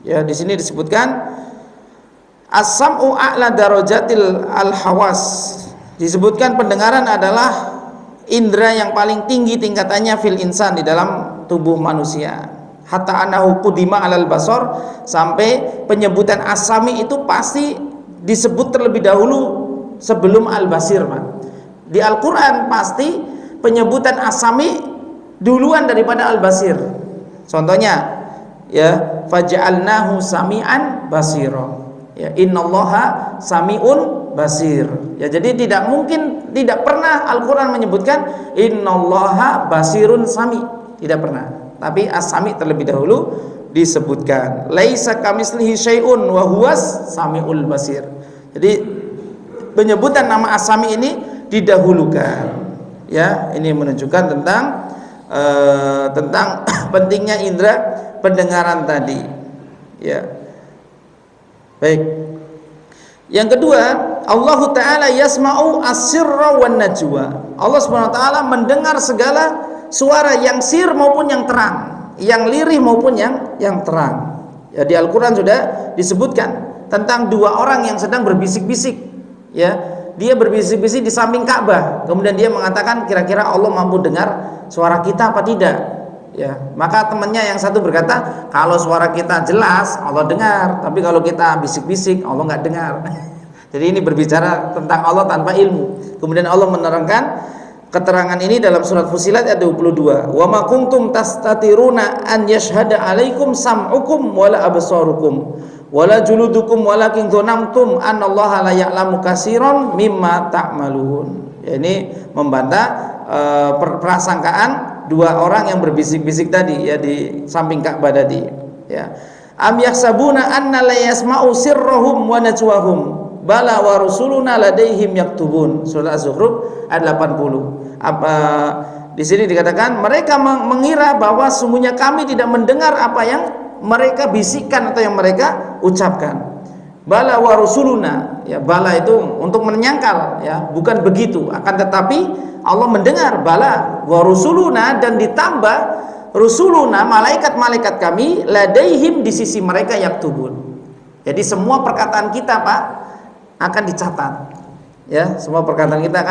Ya, di sini disebutkan As-Sam'u a'la darajatil al-hawas. Disebutkan pendengaran adalah indera yang paling tinggi tingkatannya fil insan, di dalam tubuh manusia. Hatta anahu qudima alal basar, sampai penyebutan as-sami itu pasti disebut terlebih dahulu sebelum Al-Basir, Pak. Di Al-Qur'an pasti penyebutan As-Sami duluan daripada Al-Basir. Contohnya ya, faja'alnahu sami'an basira. Ya, innallaha sami'un basir. Ya, jadi tidak mungkin, tidak pernah Al-Qur'an menyebutkan innallaha basirun sami, tidak pernah. Tapi As-Sami terlebih dahulu disebutkan. Laisa kamislihi syai'un wa huwas samiul basir. Jadi penyebutan nama As-Sami ini didahulukan. Ya, ini menunjukkan tentang pentingnya indera pendengaran tadi. Ya. Baik. Yang kedua, Allah Ta'ala yasma'u as-sirra wan najwa. Allah Subhanahu wa taala mendengar segala suara yang sir maupun yang terang, yang lirih maupun yang terang. Ya, di Al-Qur'an sudah disebutkan tentang dua orang yang sedang berbisik-bisik. Ya, dia berbisik-bisik di samping Ka'bah. Kemudian dia mengatakan, kira-kira Allah mampu dengar suara kita apa tidak? Ya, maka temannya yang satu berkata, kalau suara kita jelas Allah dengar, tapi kalau kita bisik-bisik Allah nggak dengar. Jadi ini berbicara tentang Allah tanpa ilmu. Kemudian Allah menerangkan keterangan ini dalam surat Fussilat ayat 22. Wa ma kuntum tastatiruna an yashhada 'alaikum sam'ukum wala absarukum wala juludukum walakin dzanantum annallaha la ya'lamu katsiran mimma ta'malun. Ya, ini membantah prasangkaan dua orang yang berbisik-bisik tadi, ya, di samping Ka'bah tadi. Ya. Am yahsabuna anna la yasma'u sirrahum wa najwahum bala wa rusuluna ladaihim yaktubun. Surah Az-Zukhruf ayat 80. Di sini dikatakan mereka mengira bahwa sungguhnya kami tidak mendengar apa yang mereka bisikkan atau yang mereka ucapkan. Bala wa rusuluna, ya, bala itu untuk menyangkal, ya, bukan begitu. Akan tetapi Allah mendengar bala wa rusuluna, dan ditambah rusuluna, malaikat-malaikat kami, ladaihim, di sisi mereka yaktubun. Jadi semua perkataan kita, Pak, akan dicatat. Ya, semua perkataan kita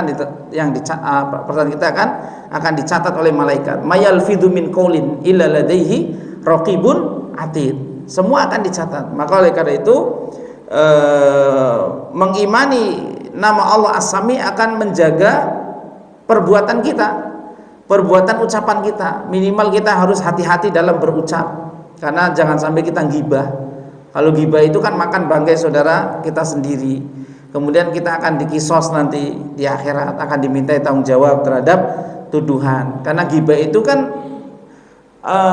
akan dicatat oleh malaikat. Mayalfidhu min qaulin illa ladaihi raqibun atid. Semua akan dicatat. Maka oleh karena itu mengimani nama Allah As-Sami akan menjaga perbuatan kita, perbuatan ucapan kita. Minimal kita harus hati-hati dalam berucap, karena jangan sampai kita gibah. Kalau gibah itu kan makan bangkai saudara kita sendiri. Kemudian kita akan dikisos nanti di akhirat, akan dimintai tanggung jawab terhadap tuduhan. Karena gibah itu kan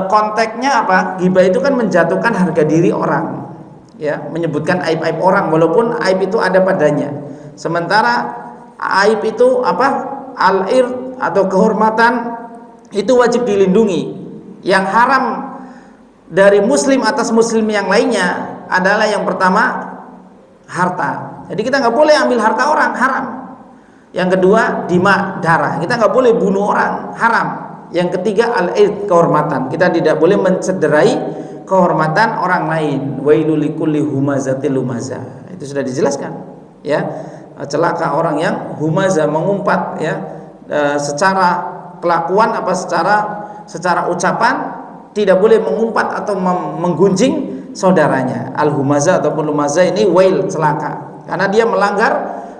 konteksnya apa? Gibah itu kan menjatuhkan harga diri orang. Ya, menyebutkan aib-aib orang walaupun aib itu ada padanya. Sementara aib itu apa? Al-ir atau kehormatan itu wajib dilindungi. Yang haram dari muslim atas muslim yang lainnya adalah yang pertama harta. Jadi kita nggak boleh ambil harta orang, haram. Yang kedua dima, darah. Kita nggak boleh bunuh orang, haram. Yang ketiga al-ir, kehormatan. Kita tidak boleh mencederai kehormatan orang lain. Wailul likulli humazatil lumazah. Itu sudah dijelaskan, ya. Celaka orang yang humaza, mengumpat, ya, secara kelakuan apa secara ucapan, tidak boleh mengumpat atau menggunjing saudaranya. Al-humaza ataupun lumaza ini wail, celaka, karena dia melanggar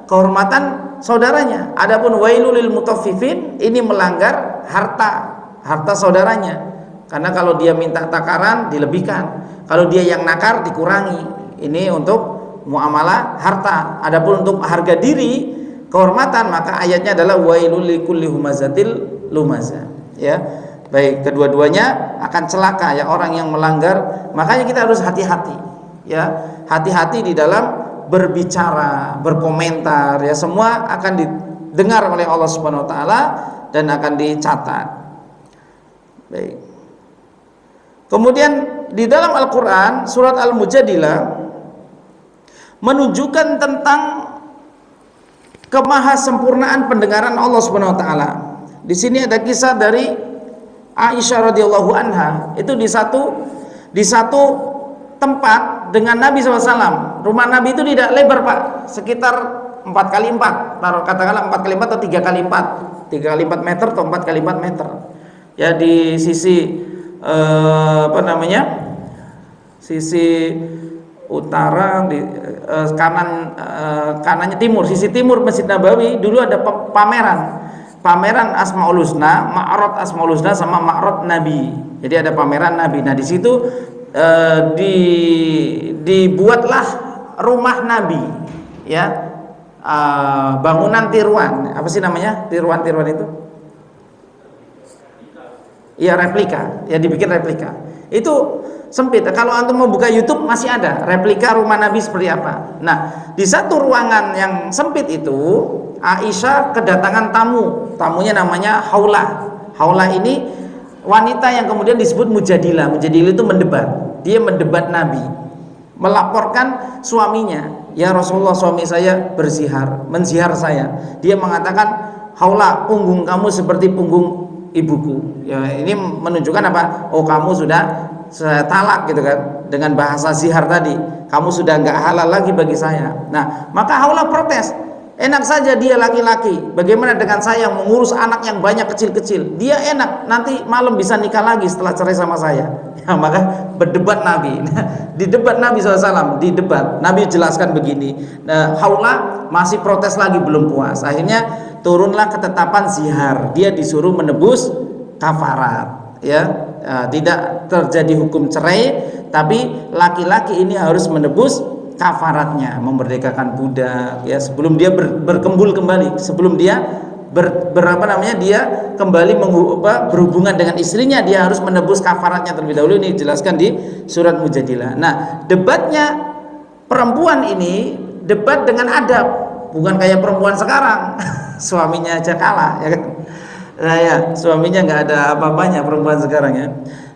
kehormatan saudaranya. Adapun wailul lil mutaffifin, ini melanggar harta saudaranya. Karena kalau dia minta takaran dilebihkan, kalau dia yang nakar dikurangi. Ini untuk muamalah harta. Adapun untuk harga diri, kehormatan, maka ayatnya adalah wailul likulli humazatil lumazah. Ya, baik, kedua-duanya akan celaka, ya, orang yang melanggar. Makanya kita harus hati-hati, ya, hati-hati di dalam berbicara, berkomentar, ya, semua akan didengar oleh Allah Subhanahu wa taala dan akan dicatat. Baik. Kemudian di dalam Al-Qur'an surat Al-Mujadilah menunjukkan tentang kemahasempurnaan pendengaran Allah Subhanahu wa taala. Di sini ada kisah dari Aisyah radhiyallahu anha. Itu di satu tempat dengan Nabi SAW. Rumah Nabi itu tidak lebar, Pak, sekitar 4x4. Katakanlah 4x4 atau 3x4. 3x4 meter atau 4x4 meter. Ya, di sisi sisi utara, di kanannya timur, sisi timur Masjid Nabawi dulu ada pameran Asmaul Husna, Ma'rad Asmaul Husna sama Ma'rad Nabi. Jadi ada pameran Nabi. Nah, di situ dibuatlah rumah Nabi, ya, bangunan tiruan. Apa sih namanya tiruan itu? Ya, replika. Ya, dibikin replika. Itu sempit. Kalau antum mau buka YouTube masih ada replika rumah Nabi seperti apa. Nah, di satu ruangan yang sempit itu Aisyah kedatangan tamunya namanya Haula ini wanita yang kemudian disebut mujadilah. Mujadilah itu mendebat. Dia mendebat Nabi, melaporkan suaminya, ya Rasulullah, suami saya menzihar saya. Dia mengatakan, Haula, punggung kamu seperti punggung ibuku. Ya, ini menunjukkan apa? Oh, kamu sudah talak gitu kan, dengan bahasa zihar tadi. Kamu sudah nggak halal lagi bagi saya. Nah, maka Haula protes. Enak saja dia laki-laki, bagaimana dengan saya yang mengurus anak yang banyak kecil-kecil? Dia enak, nanti malam bisa nikah lagi setelah cerai sama saya. Ya, maka berdebat Nabi. Di debat Nabi SAW, di debat Nabi jelaskan begini. Nah, Haula masih protes lagi, belum puas. Akhirnya turunlah ketetapan zihar. Dia disuruh menebus kafarat. Ya, tidak terjadi hukum cerai, tapi laki-laki ini harus menebus kafaratnya, memerdekakan budak, ya, sebelum dia berkembul kembali, sebelum dia dia kembali berhubungan dengan istrinya, dia harus menebus kafaratnya terlebih dahulu. Ini dijelaskan di surat Mujadilah. Nah, debatnya perempuan ini debat dengan adab, bukan kayak perempuan sekarang. Suaminya aja kalah, ya kan? Nah, ya, suaminya nggak ada apa-apanya perempuan sekarang, ya.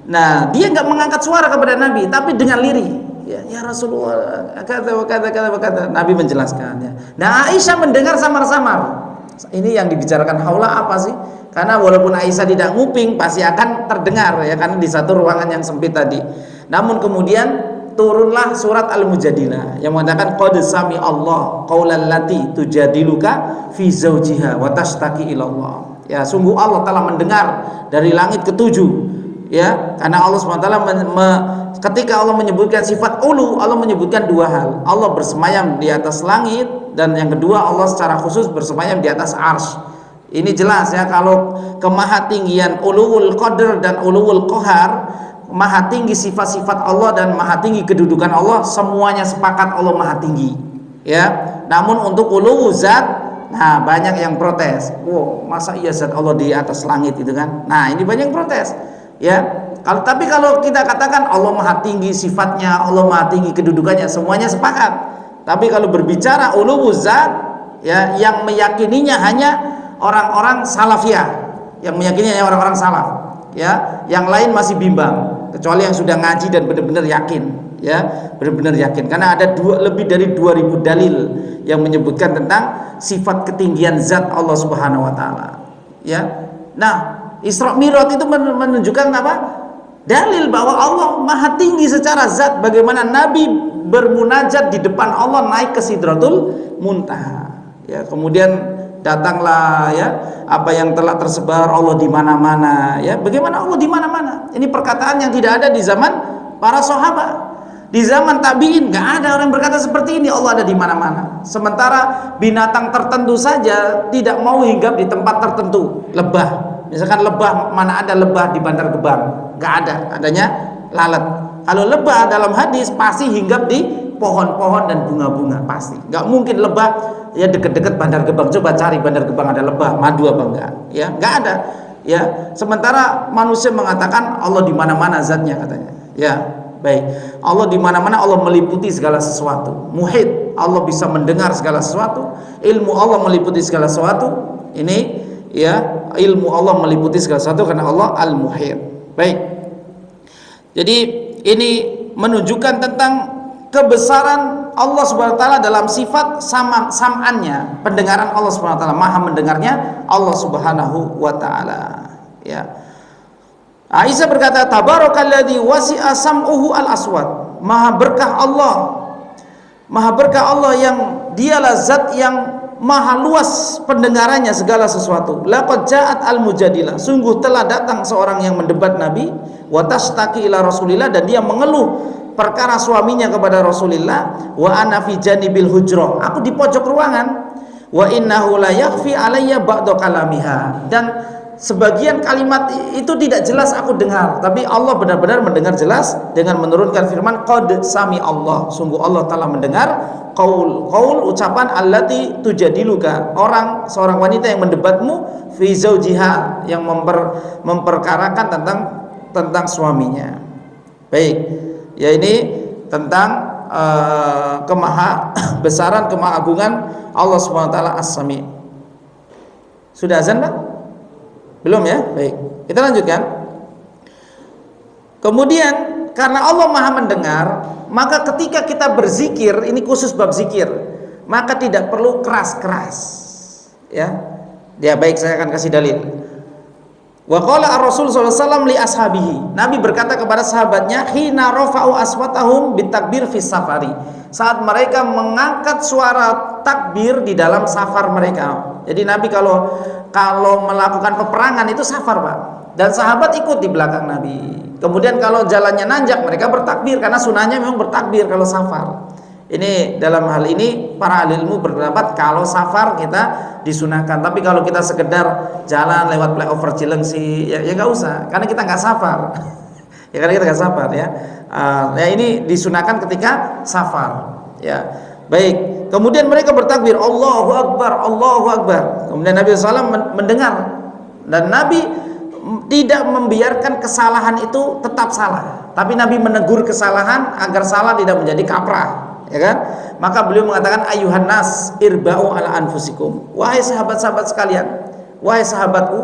Nah, dia nggak mengangkat suara kepada Nabi, tapi dengan lirih. Ya Rasulullah, kata Nabi menjelaskan, ya. Nah, Aisyah mendengar samar-samar. Ini yang dibicarakan Haula apa sih? Karena walaupun Aisyah tidak nguping, pasti akan terdengar, ya, karena di satu ruangan yang sempit tadi. Namun kemudian turunlah surat Al-Mujadilah yang mengatakan qad sami Allah qaulal lati tujadiluka fi zaujiha wa tashtaki ila Allah. Ya, sungguh Allah telah mendengar dari langit ketujuh, ya, karena Allah SWT ketika Allah menyebutkan sifat ulu, Allah menyebutkan dua hal. Allah bersemayam di atas langit, dan yang kedua Allah secara khusus bersemayam di atas arsy. Ini jelas, ya, kalau kemahatinggian uluwul qadr dan uluwul qahar, maha tinggi sifat-sifat Allah dan maha tinggi kedudukan Allah, semuanya sepakat Allah maha tinggi, ya. Namun untuk uluwul zat, nah, banyak yang protes. Wow, masa iya zat Allah di atas langit itu kan? Nah, ini banyak yang protes, ya. Tapi kalau kita katakan Allah maha tinggi sifatnya, Allah maha tinggi kedudukannya, semuanya sepakat. Tapi kalau berbicara uluwu zat, ya, yang meyakininya hanya orang-orang salafiyah, yang meyakininya hanya orang-orang salaf, ya. Yang lain masih bimbang, kecuali yang sudah ngaji dan benar-benar yakin, ya, benar-benar yakin. Karena ada lebih dari 2000 dalil yang menyebutkan tentang sifat ketinggian zat Allah Subhanahu wa taala, ya. Nah, Isra Mi'raj itu menunjukkan apa? Dalil bahwa Allah maha tinggi secara zat. Bagaimana Nabi bermunajat di depan Allah, naik ke Sidratul Muntaha, ya. Kemudian datanglah, ya, apa yang telah tersebar Allah di mana-mana, ya. Bagaimana Allah di mana-mana? Ini perkataan yang tidak ada di zaman para sahabat. Di zaman tabi'in nggak ada orang berkata seperti ini, Allah ada di mana-mana. Sementara binatang tertentu saja tidak mau hinggap di tempat tertentu. Lebah, misalkan lebah, mana ada lebah di Bantar Gebang? Nggak ada, adanya lalat. Kalau lebah dalam hadis pasti hinggap di pohon-pohon dan bunga-bunga, pasti. Nggak mungkin lebah, ya, deket-deket Bantar Gebang. Coba cari Bantar Gebang ada lebah, madu apa enggak? Ya, nggak ada. Ya, sementara manusia mengatakan Allah di mana-mana zatnya, katanya. Ya, baik. Allah di mana-mana, Allah meliputi segala sesuatu. Muhit, Allah bisa mendengar segala sesuatu. Ilmu Allah meliputi segala sesuatu. Ini, ya, ilmu Allah meliputi segala sesuatu karena Allah Al-Muhit. Baik. Jadi ini menunjukkan tentang kebesaran Allah Subhanahu wa taala dalam sifat sam'annya, pendengaran Allah Subhanahu wa taala, maha mendengarnya Allah Subhanahu wa taala, ya. Aisyah berkata, tabarakalladzi wasi'a sam'uhu al-aswad. Maha berkah Allah yang dialah zat yang maha luas pendengarannya segala sesuatu. Laqad ja'at al-mujadilah, sungguh telah datang seorang yang mendebat Nabi, wa tashtaki ila Rasulillah, dan dia mengeluh perkara suaminya kepada Rasulullah, wa ana fi janibil hujrah, aku di pojok ruangan, wa innahu la yakhfi alayya ba'da kalamiha, dan sebagian kalimat itu tidak jelas aku dengar, tapi Allah benar-benar mendengar jelas dengan menurunkan firman qad sami Allah, sungguh Allah telah mendengar qaul ucapan allati tujadiluka, seorang wanita yang mendebatmu fi zaujiha, yang memperkarakan tentang suaminya. Baik, ya ini tentang besaran kemahagungan Allah Subhanahu wa taala As-Sami. Sudah azan, Pak? Belum ya? Baik, kita lanjutkan. Kemudian karena Allah Maha mendengar, maka ketika kita berzikir, ini khusus bab zikir, maka tidak perlu keras-keras. Ya. Ya, baik, saya akan kasih dalil. Wa qala ar-rasul sallallahu alaihi wasallam li ashabihi, Nabi berkata kepada sahabatnya, hina rafa'u aswatahum bitakbir fi safari, saat mereka mengangkat suara takbir di dalam safar mereka. Jadi Nabi kalau melakukan peperangan itu safar, Pak, dan sahabat ikut di belakang Nabi. Kemudian kalau jalannya nanjak, mereka bertakbir, karena sunahnya memang bertakbir kalau safar. Ini dalam hal ini para ahli ilmu berpendapat kalau safar kita disunahkan, tapi kalau kita sekedar jalan lewat flyover Cilengsi, ya nggak usah, karena kita nggak safar. Ya, karena kita nggak safar, ya. Ya ini disunahkan ketika safar. Ya, baik. Kemudian mereka bertakbir, Allahu Akbar, Allahu Akbar. Kemudian Nabi SAW mendengar, dan Nabi tidak membiarkan kesalahan itu tetap salah, tapi Nabi menegur kesalahan agar salah tidak menjadi kaprah. Ya kan? Maka beliau mengatakan, ayuhan nas irba'u ala anfusikum, wahai sahabat-sahabat sekalian, wahai sahabatku,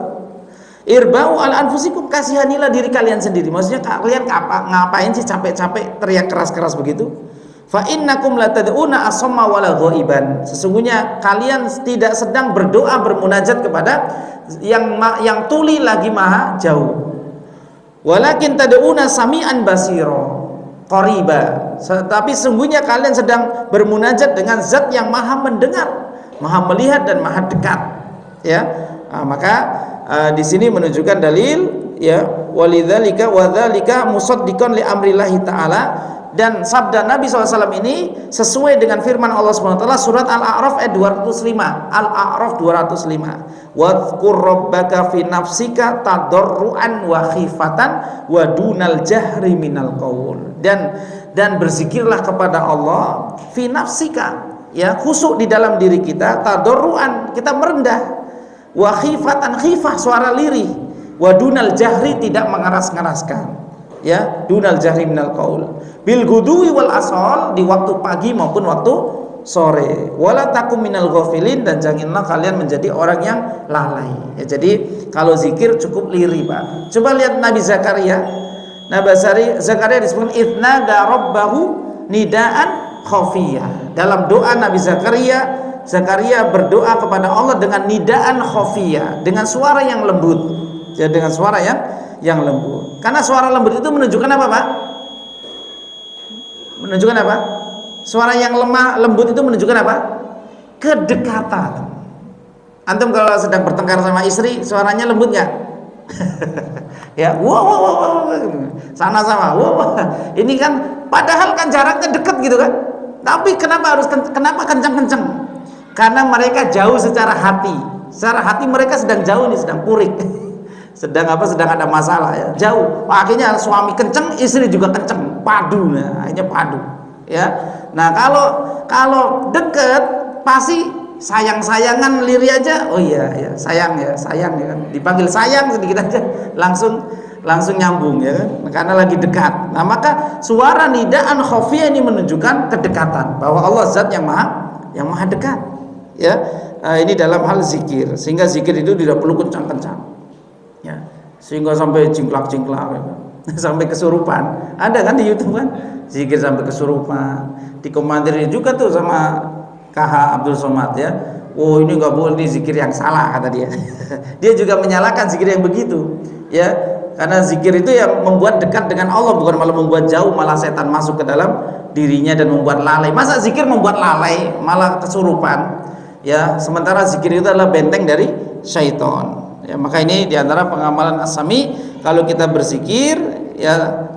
irba'u ala anfusikum, kasihanilah diri kalian sendiri. Maksudnya kalian ngapain sih capek-capek teriak keras-keras begitu? Fa innakum la tad'una asamma wala ghaiban, sesungguhnya kalian tidak sedang berdoa bermunajat kepada yang tuli lagi maha jauh. Walakin tad'una sami'an basira qariba, tetapi sungguhnya kalian sedang bermunajat dengan zat yang maha mendengar, maha melihat, dan maha dekat. Ya, maka di sini menunjukkan dalil, ya, walidzalika wadzalika musaddiqan li amrillahi ta'ala, dan sabda Nabi SAW ini sesuai dengan firman Allah SWT surat Al-A'raf ayat 205. Al-A'raf 205. Wadhkur rabbaka fi nafsika tadarruan wa khifatan wa dunal jahri minal qaul. Dan berzikirlah kepada Allah fi nafsika, ya, khusuk di dalam diri kita, tadarruan, kita merendah, wa khifatan, khifah, suara lirih, wa dunal jahri, tidak mengeras-ngeraskan, ya, dunal jahri minal qaul, bil ghudwi wal asal, di waktu pagi maupun waktu sore, wala takum minal ghafilin, dan janganlah kalian menjadi orang yang lalai. Ya, jadi kalau zikir cukup lirih, Pak. Coba lihat Nabi Zakaria. Nabi Zakaria disebut idnada rabbahu nidaan khafiyah. Dalam doa Nabi Zakaria berdoa kepada Allah dengan nidaan khafiyah, dengan suara yang lembut. Ya, dengan suara yang lembut. Karena suara lembut itu menunjukkan apa, Pak? Menunjukkan apa? Suara yang lemah lembut itu menunjukkan apa? Kedekatan. Antum kalau sedang bertengkar sama istri, suaranya lembut nggak? Ya, wow, sana sama, wow. Ini kan padahal kan jaraknya dekat gitu kan. Tapi kenapa kencang-kencang? Karena mereka jauh secara hati. Secara hati mereka sedang jauh nih, sedang purik. Sedang ada masalah, ya, jauh. Akhirnya suami kenceng, istri juga kenceng, padu, nah, akhirnya padu, ya. Nah, kalau deket pasti sayang-sayangan lirih aja, oh iya ya, sayang ya kan, dipanggil sayang sedikit aja langsung nyambung, ya kan, karena lagi dekat. Nah, maka suara nidaan khafiyah ini menunjukkan kedekatan, bahwa Allah zat yang maha dekat, ya. Ini dalam hal zikir, sehingga zikir itu tidak perlu kencang-kencang, ya, sehingga sampai jingklak-jingklak, ya, sampai kesurupan. Ada kan di YouTube kan, zikir sampai kesurupan. Dikomandiri juga tuh sama KH Abdul Somad, ya. Oh, ini nggak boleh, ini zikir yang salah, kata dia. Dia juga menyalahkan zikir yang begitu, ya, karena zikir itu yang membuat dekat dengan Allah, bukan malah membuat jauh, malah setan masuk ke dalam dirinya dan membuat lalai. Masa zikir membuat lalai, malah kesurupan? Ya, sementara zikir itu adalah benteng dari syaitan. Ya, maka ini diantara pengamalan As-Sami, kalau kita berzikir, ya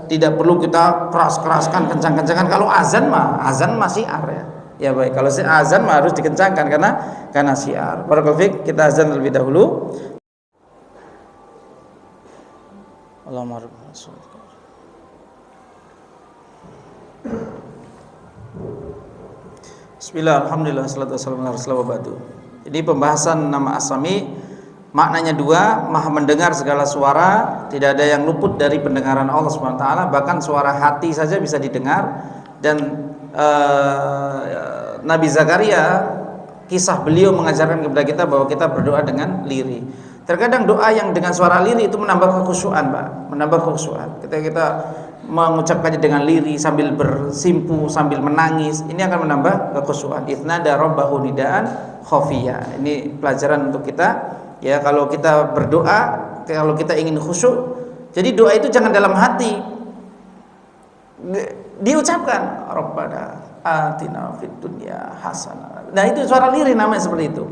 tidak perlu kita keras-keraskan, kencang-kencangan. Kalau azan mah syiar ya. Ya baik, kalau azan mah harus dikencangkan karena syiar. Barakallahu fiik, kita azan terlebih dahulu. Allahumma rabbana sholli. Bismillah, alhamdulillah, salatu wassalamu ala rasulillah wa ba'du. Ini pembahasan nama As-Sami, maknanya dua, maha mendengar segala suara, tidak ada yang luput dari pendengaran Allah Subhanahu wa taala, bahkan suara hati saja bisa didengar. Dan Nabi Zakaria, kisah beliau mengajarkan kepada kita bahwa kita berdoa dengan lirih. Terkadang doa yang dengan suara lirih itu menambah kekhusyuan, Pak, menambah kekhusyuan. Ketika kita mengucapkannya dengan lirih sambil bersimpu, sambil menangis, ini akan menambah kekhusyuan. Itnada rabbahu nidaan khafiyya. Ini pelajaran untuk kita ya, kalau kita berdoa, kalau kita ingin khusyuk, jadi doa itu jangan dalam hati, diucapkan Rabbana atina fid dunya hasanah. Nah, itu suara lirih namanya, seperti itu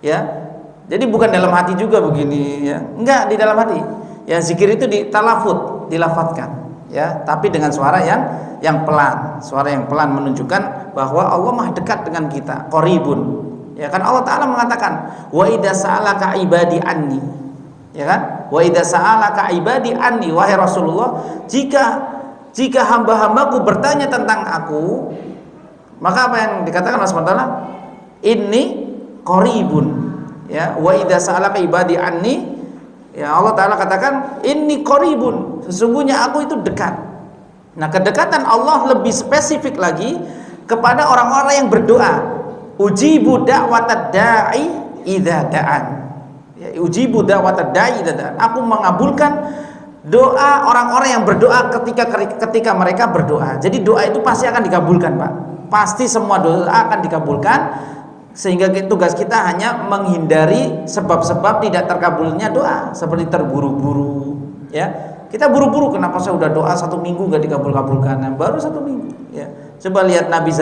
ya. Jadi bukan dalam hati juga begini ya, enggak, di dalam hati ya. Zikir itu ditalafut, dilafadzkan ya, tapi dengan suara yang pelan. Suara yang pelan menunjukkan bahwa Allah Maha dekat dengan kita, qaribun ya kan. Allah Ta'ala mengatakan wa idza sa'alaka ibadi anni, ya kan, wa idza sa'alaka ibadi anni, wahai Rasulullah, jika hamba-hambaku bertanya tentang aku, maka apa yang dikatakan Allah SWT? Inni qaribun ya. Wa idza sa'alaka ibadi anni, ya, Allah Ta'ala katakan inni qaribun, sesungguhnya aku itu dekat. Nah, kedekatan Allah lebih spesifik lagi kepada orang-orang yang berdoa. Ujibu da'watad da'i idza da'an ya, ujibu da'watad da'i idza da'an, aku mengabulkan doa orang-orang yang berdoa ketika mereka berdoa. Jadi doa itu pasti akan dikabulkan, Pak. Pasti semua doa akan dikabulkan, sehingga tugas kita hanya menghindari sebab-sebab tidak terkabulnya doa, seperti terburu-buru ya. Kita buru-buru, kenapa saya udah doa 1 minggu gak dikabul-kabulkan, nah, baru 1 minggu ya. Coba lihat Nabi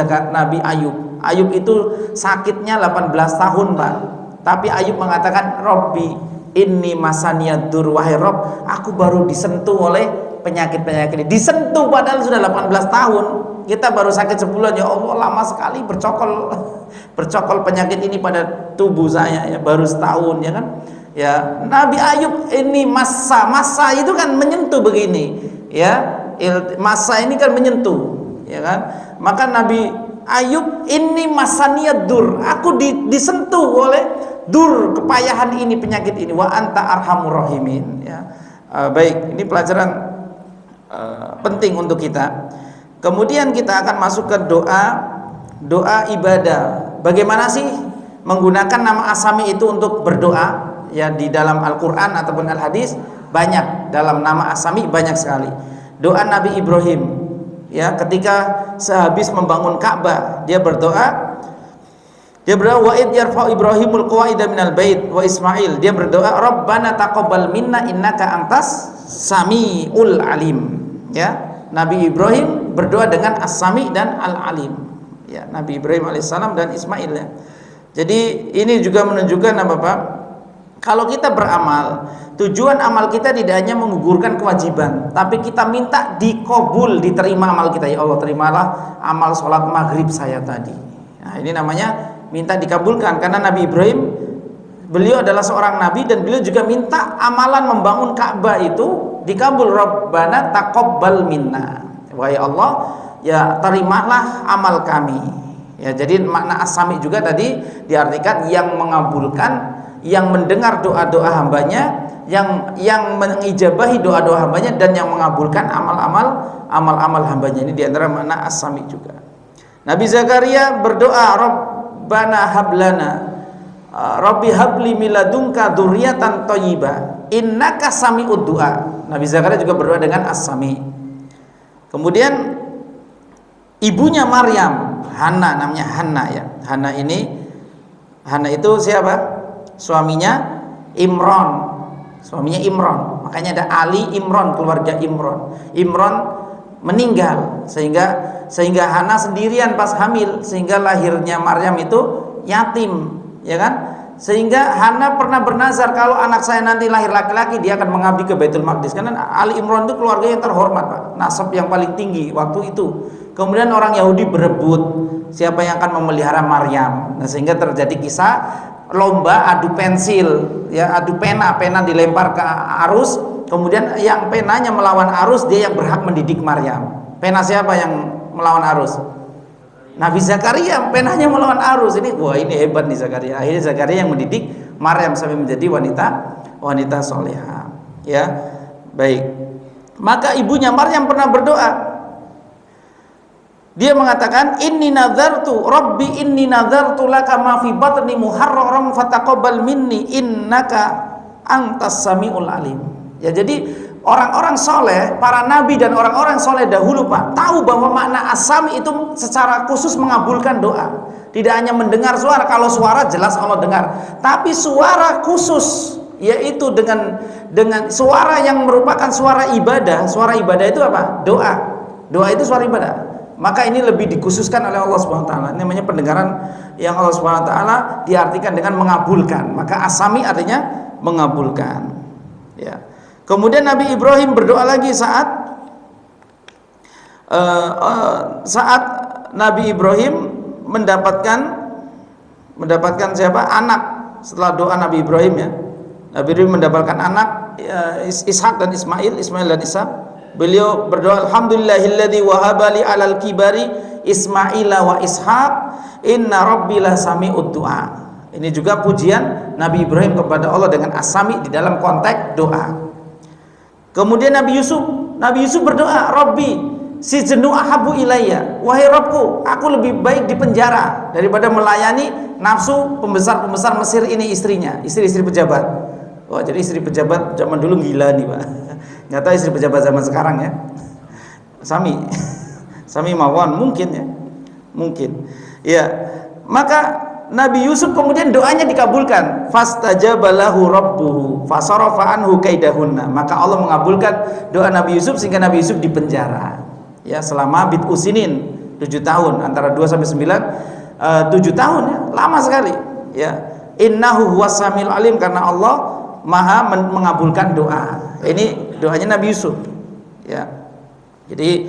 Ayub itu sakitnya 18 tahun, Pak. Tapi Ayub mengatakan, Robbi inni masaniyadur, wahai Rob, aku baru disentuh oleh penyakit-penyakit ini. Disentuh padahal sudah 18 tahun. Kita baru sakit sebulan, ya Allah, lama sekali bercokol penyakit ini pada tubuh saya ya, baru setahun ya kan. Ya, Nabi Ayub ini masa itu kan menyentuh begini ya. Masa ini kan menyentuh ya kan. Maka Nabi Ayub ini masaniyad dur, aku disentuh oleh dur, kepayahan ini, penyakit ini. Wa anta arhamur rahimin ya. Baik, ini pelajaran penting untuk kita. Kemudian kita akan masuk ke doa ibadah. Bagaimana sih menggunakan nama As-Sami itu untuk berdoa? Ya, di dalam Al-Quran ataupun Al-Hadis banyak, dalam nama As-Sami banyak sekali. Doa Nabi Ibrahim ya, ketika sehabis membangun Ka'bah, dia berdoa wa id yarfa'u Ibrahimul qawaida minal bait wa Ismail, dia berdoa Rabbana taqabbal minna innaka antas samiul alim ya. Nabi Ibrahim berdoa dengan As-Sami dan Al-Alim ya, Nabi Ibrahim alaihissalam dan Ismail ya. Jadi ini juga menunjukkan apa, Pak? Kalau kita beramal, tujuan amal kita tidak hanya menggugurkan kewajiban, tapi kita minta dikabul, diterima amal kita. Ya Allah, terimalah amal sholat maghrib saya tadi. Nah, ini namanya minta dikabulkan, karena Nabi Ibrahim, beliau adalah seorang nabi dan beliau juga minta amalan membangun Ka'bah itu dikabul. Rabbana taqabbal minna, wahai Allah, ya terimalah amal kami. Ya, jadi makna As-Sami juga tadi diartikan yang mengabulkan, yang mendengar doa-doa hambanya, yang mengijabahi doa-doa hambanya, dan yang mengabulkan amal-amal hambanya. Ini diantara makna As-Sami juga. Nabi Zakaria berdoa, Rabbana hablana, Rabbi habli miladunka dzurriatan thayyibah innaka sami'ud du'a. Nabi Zakaria juga berdoa dengan As-Sami. Kemudian ibunya Maryam, Hana, namanya Hana ya. Hana itu siapa? Suaminya Imran. Makanya ada Ali Imran, keluarga Imran. Imran meninggal sehingga Hana sendirian pas hamil, sehingga lahirnya Maryam itu yatim, ya kan? sehingga Hana pernah bernazar kalau anak saya nanti lahir laki-laki dia akan mengabdi ke Baitul Maqdis. Karena Ali Imran itu keluarga yang terhormat, Pak, nasab yang paling tinggi waktu itu. Kemudian orang Yahudi berebut siapa yang akan memelihara Maryam. Nah, sehingga terjadi kisah lomba adu pensil, ya, adu pena dilempar ke arus, kemudian yang penanya melawan arus dia yang berhak mendidik Maryam. Pena siapa yang melawan arus? Nabi Zakaria, penanya melawan arus. Ini wah, ini hebat nih Zakaria. Akhirnya Zakaria yang mendidik Maryam sampai menjadi wanita soleha. Ya, baik. Maka ibunya Maryam pernah berdoa. Dia mengatakan, inni nazartu rabbi inni nazartu laka ma fi batni muharraram fataqabbal minni innaka antas samiul alim. Ya, jadi orang-orang soleh, para nabi dan orang-orang soleh dahulu, Pak, tahu bahwa makna as-sami itu secara khusus mengabulkan doa. Tidak hanya mendengar suara, kalau suara jelas Allah dengar, tapi suara khusus, yaitu dengan suara yang merupakan suara ibadah. Suara ibadah itu apa? Doa itu suara ibadah. Maka ini lebih dikhususkan oleh Allah Subhanahu wa taala. Namanya pendengaran yang Allah Subhanahu wa taala diartikan dengan mengabulkan. Maka as-sami artinya mengabulkan. Ya. Kemudian Nabi Ibrahim berdoa lagi saat Nabi Ibrahim mendapatkan siapa? Anak. Setelah doa Nabi Ibrahim, ya. Nabi Ibrahim mendapatkan anak, Ishak dan Ismail dan Ishak. Beliau berdoa, alhamdulillahilladzi wahabali alal kibari Ismaila wa Ishaq inna rabbi la sami'ud du'a. Ini juga pujian Nabi Ibrahim kepada Allah dengan as-sami di dalam konteks doa. Kemudian Nabi Yusuf berdoa, Rabbi sijnu ahabu ilayya, wahai Rabbku, aku lebih baik di penjara daripada melayani nafsu pembesar Mesir ini istri pejabat. Wah, jadi istri pejabat zaman dulu gila nih, Pak. Nggak tahu istri pejabat zaman sekarang, ya. Sami mawon mungkin, ya. Mungkin. Ya. Maka Nabi Yusuf kemudian doanya dikabulkan. Fastajabalahu rabbuhu fasarafa anhu kaidahunna. Maka Allah mengabulkan doa Nabi Yusuf sehingga Nabi Yusuf dipenjara, ya, selama bid'u sinin, 7 tahun, antara 2 sampai 9, 7 tahun, ya, lama sekali, ya. Innahu huwas samiul alim, karena Allah Maha mengabulkan doa. Ini doanya Nabi Yusuf, ya. Jadi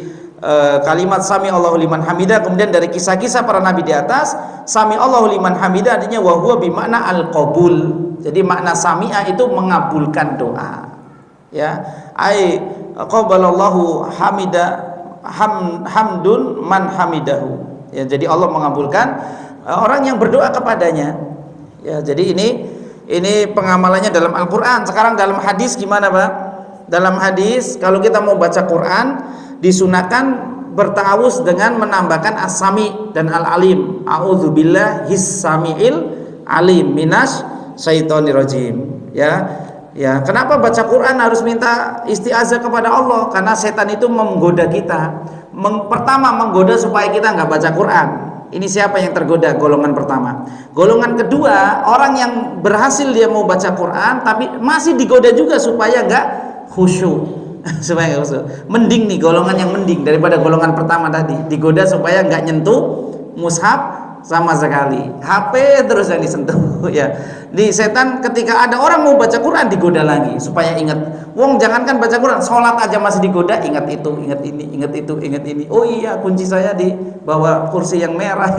kalimat sami Allahu liman hamidah, kemudian dari kisah-kisah para nabi di atas, sami Allahu liman hamidah artinya wa huwa bi makna al-qabul. Jadi makna sami'a itu mengabulkan doa, ya. Ai qabalallahu hamdun man hamidahu. Ya, jadi Allah mengabulkan orang yang berdoa kepadanya. Ya, jadi ini pengamalannya dalam Al-Qur'an. Sekarang dalam hadis gimana, Pak? Dalam hadis kalau kita mau baca Quran disunahkan bertawuz dengan menambahkan as-sami dan al-alim. A'udzubillahi his-sami'il alim minas syaitonir rajim. Ya. Ya, kenapa baca Quran harus minta isti'azah kepada Allah? Karena setan itu menggoda kita. Pertama menggoda supaya kita nggak baca Quran. Ini siapa yang tergoda? Golongan pertama. Golongan kedua, orang yang berhasil dia mau baca Quran tapi masih digoda juga supaya nggak khusyuk. Supaya nggak khusyuk. Mending nih golongan yang mending daripada golongan pertama tadi. Digoda supaya nggak nyentuh mushaf sama sekali. HP terus yang disentuh, ya. Di setan ketika ada orang mau baca Quran digoda lagi supaya ingat. Wong jangankan baca Quran, sholat aja masih digoda, ingat itu, ingat ini, ingat itu, ingat ini. Oh iya, kunci saya di bawah kursi yang merah.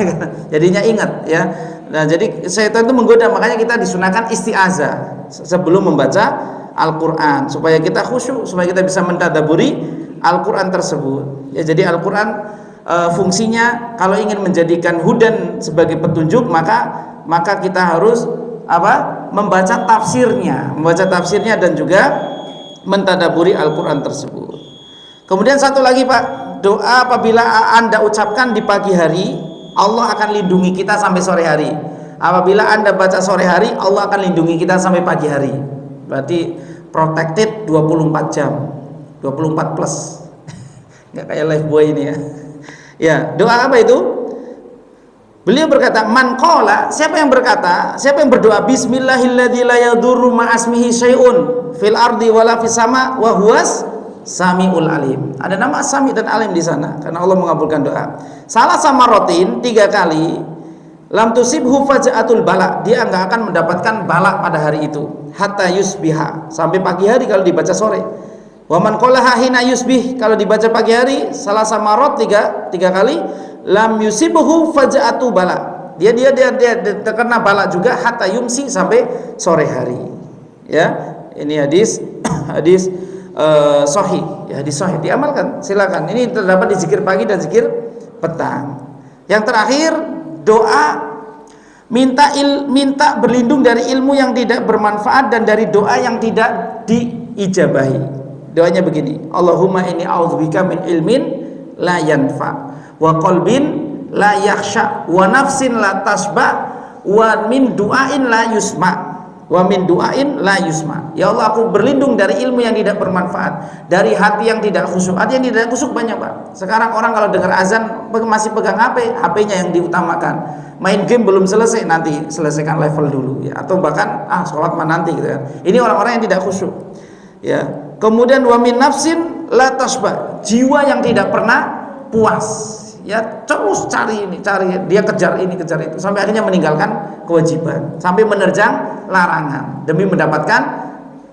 Jadinya ingat, ya. Nah, jadi setan itu menggoda, makanya kita disunahkan isti'azah sebelum membaca Al-Quran supaya kita khusyuk, supaya kita bisa mentadaburi Al-Quran tersebut. Ya, jadi Al-Quran fungsinya kalau ingin menjadikan hudan sebagai petunjuk, maka kita harus membaca tafsirnya dan juga mentadaburi Al-Quran tersebut. Kemudian satu lagi, Pak, doa apabila Anda ucapkan di pagi hari, Allah akan lindungi kita sampai sore hari. Apabila Anda baca sore hari, Allah akan lindungi kita sampai pagi hari. Berarti protected 24 jam, 24 plus. Nggak kayak Lifebuoy ini, ya. Ya, doa apa itu? Beliau berkata, man qala, siapa yang berdoa bismillahilladzi la yadurru ma'asmihi syai'un fil ardi wala fis sama wa huwas samiul alim. Ada nama Sami dan Alim di sana karena Allah mengabulkan doa. Salah sama rotin 3 kali lam tusibhu faja'atul bala, dia enggak akan mendapatkan bala pada hari itu, hatta yusbiha, sampai pagi hari kalau dibaca sore. Wa man qalaha hina yusbih, kalau dibaca pagi hari salasa marot, tiga kali, lam yusibhu faja'atu bala, dia terkena bala juga hatta yumsi, sampai sore hari. Ya, ini hadis hadis sahih, ya, hadis sahih, diamalkan silakan. Ini terdapat di zikir pagi dan zikir petang. Yang terakhir, doa minta berlindung dari ilmu yang tidak bermanfaat dan dari doa yang tidak diijabahi. Doanya begini, Allahumma inni a'udzubika min ilmin la yanfa, wa qalbin la yakhsha, wa nafsin la tasba, wa min du'ain la yusma, wa min du'ain la yusma. Ya Allah, aku berlindung dari ilmu yang tidak bermanfaat, dari hati yang tidak khusyuk. Hati yang tidak khusyuk banyak, Pak. Sekarang orang kalau dengar azan masih pegang HP-nya yang diutamakan. Main game belum selesai, nanti selesaikan level dulu, ya. Atau bahkan sholat mah nanti gitu kan. Ini orang-orang yang tidak khusyuk. Ya. Kemudian wa min nafsin la tasba, jiwa yang tidak pernah puas. Ya, terus cari ini, cari, dia kejar ini, kejar itu, sampai akhirnya meninggalkan kewajiban, sampai menerjang larangan demi mendapatkan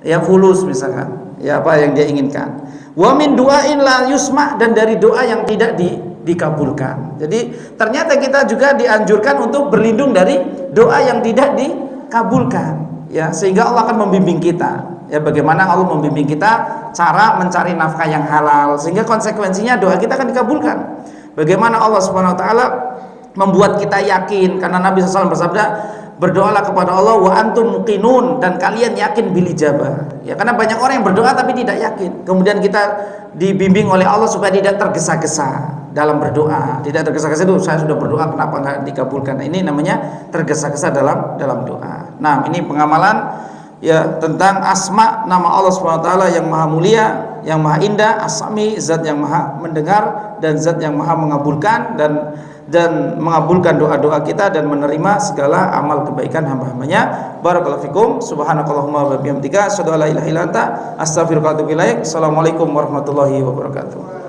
ya fulus misalkan, ya apa yang dia inginkan. Wa min du'ain la yusma, dan dari doa yang tidak dikabulkan. Jadi ternyata kita juga dianjurkan untuk berlindung dari doa yang tidak dikabulkan, ya, sehingga Allah akan membimbing kita. Ya, bagaimana Allah membimbing kita cara mencari nafkah yang halal, sehingga konsekuensinya doa kita akan dikabulkan. Bagaimana Allah Subhanahu wa taala membuat kita yakin, karena Nabi SAW bersabda, berdoalah kepada Allah wa antum muqinun, dan kalian yakin bil ijabah. Ya, karena banyak orang yang berdoa tapi tidak yakin. Kemudian kita dibimbing oleh Allah supaya tidak tergesa-gesa dalam berdoa. Tidak tergesa-gesa itu, saya sudah berdoa kenapa enggak dikabulkan. Nah, ini namanya tergesa-gesa dalam doa. Nah, ini pengamalan ya tentang asma nama Allah Subhanahu wa taala yang maha mulia, yang maha indah, as-sami, zat yang maha mendengar dan zat yang maha mengabulkan dan mengabulkan doa-doa kita dan menerima segala amal kebaikan hamba-hambanya. Barakallahu fikum, subhanakallahumma wa bihamdika, asyhadu an la ilaha illa anta, astaghfiruka wa atubu ilaik. Assalamualaikum warahmatullahi wabarakatuh.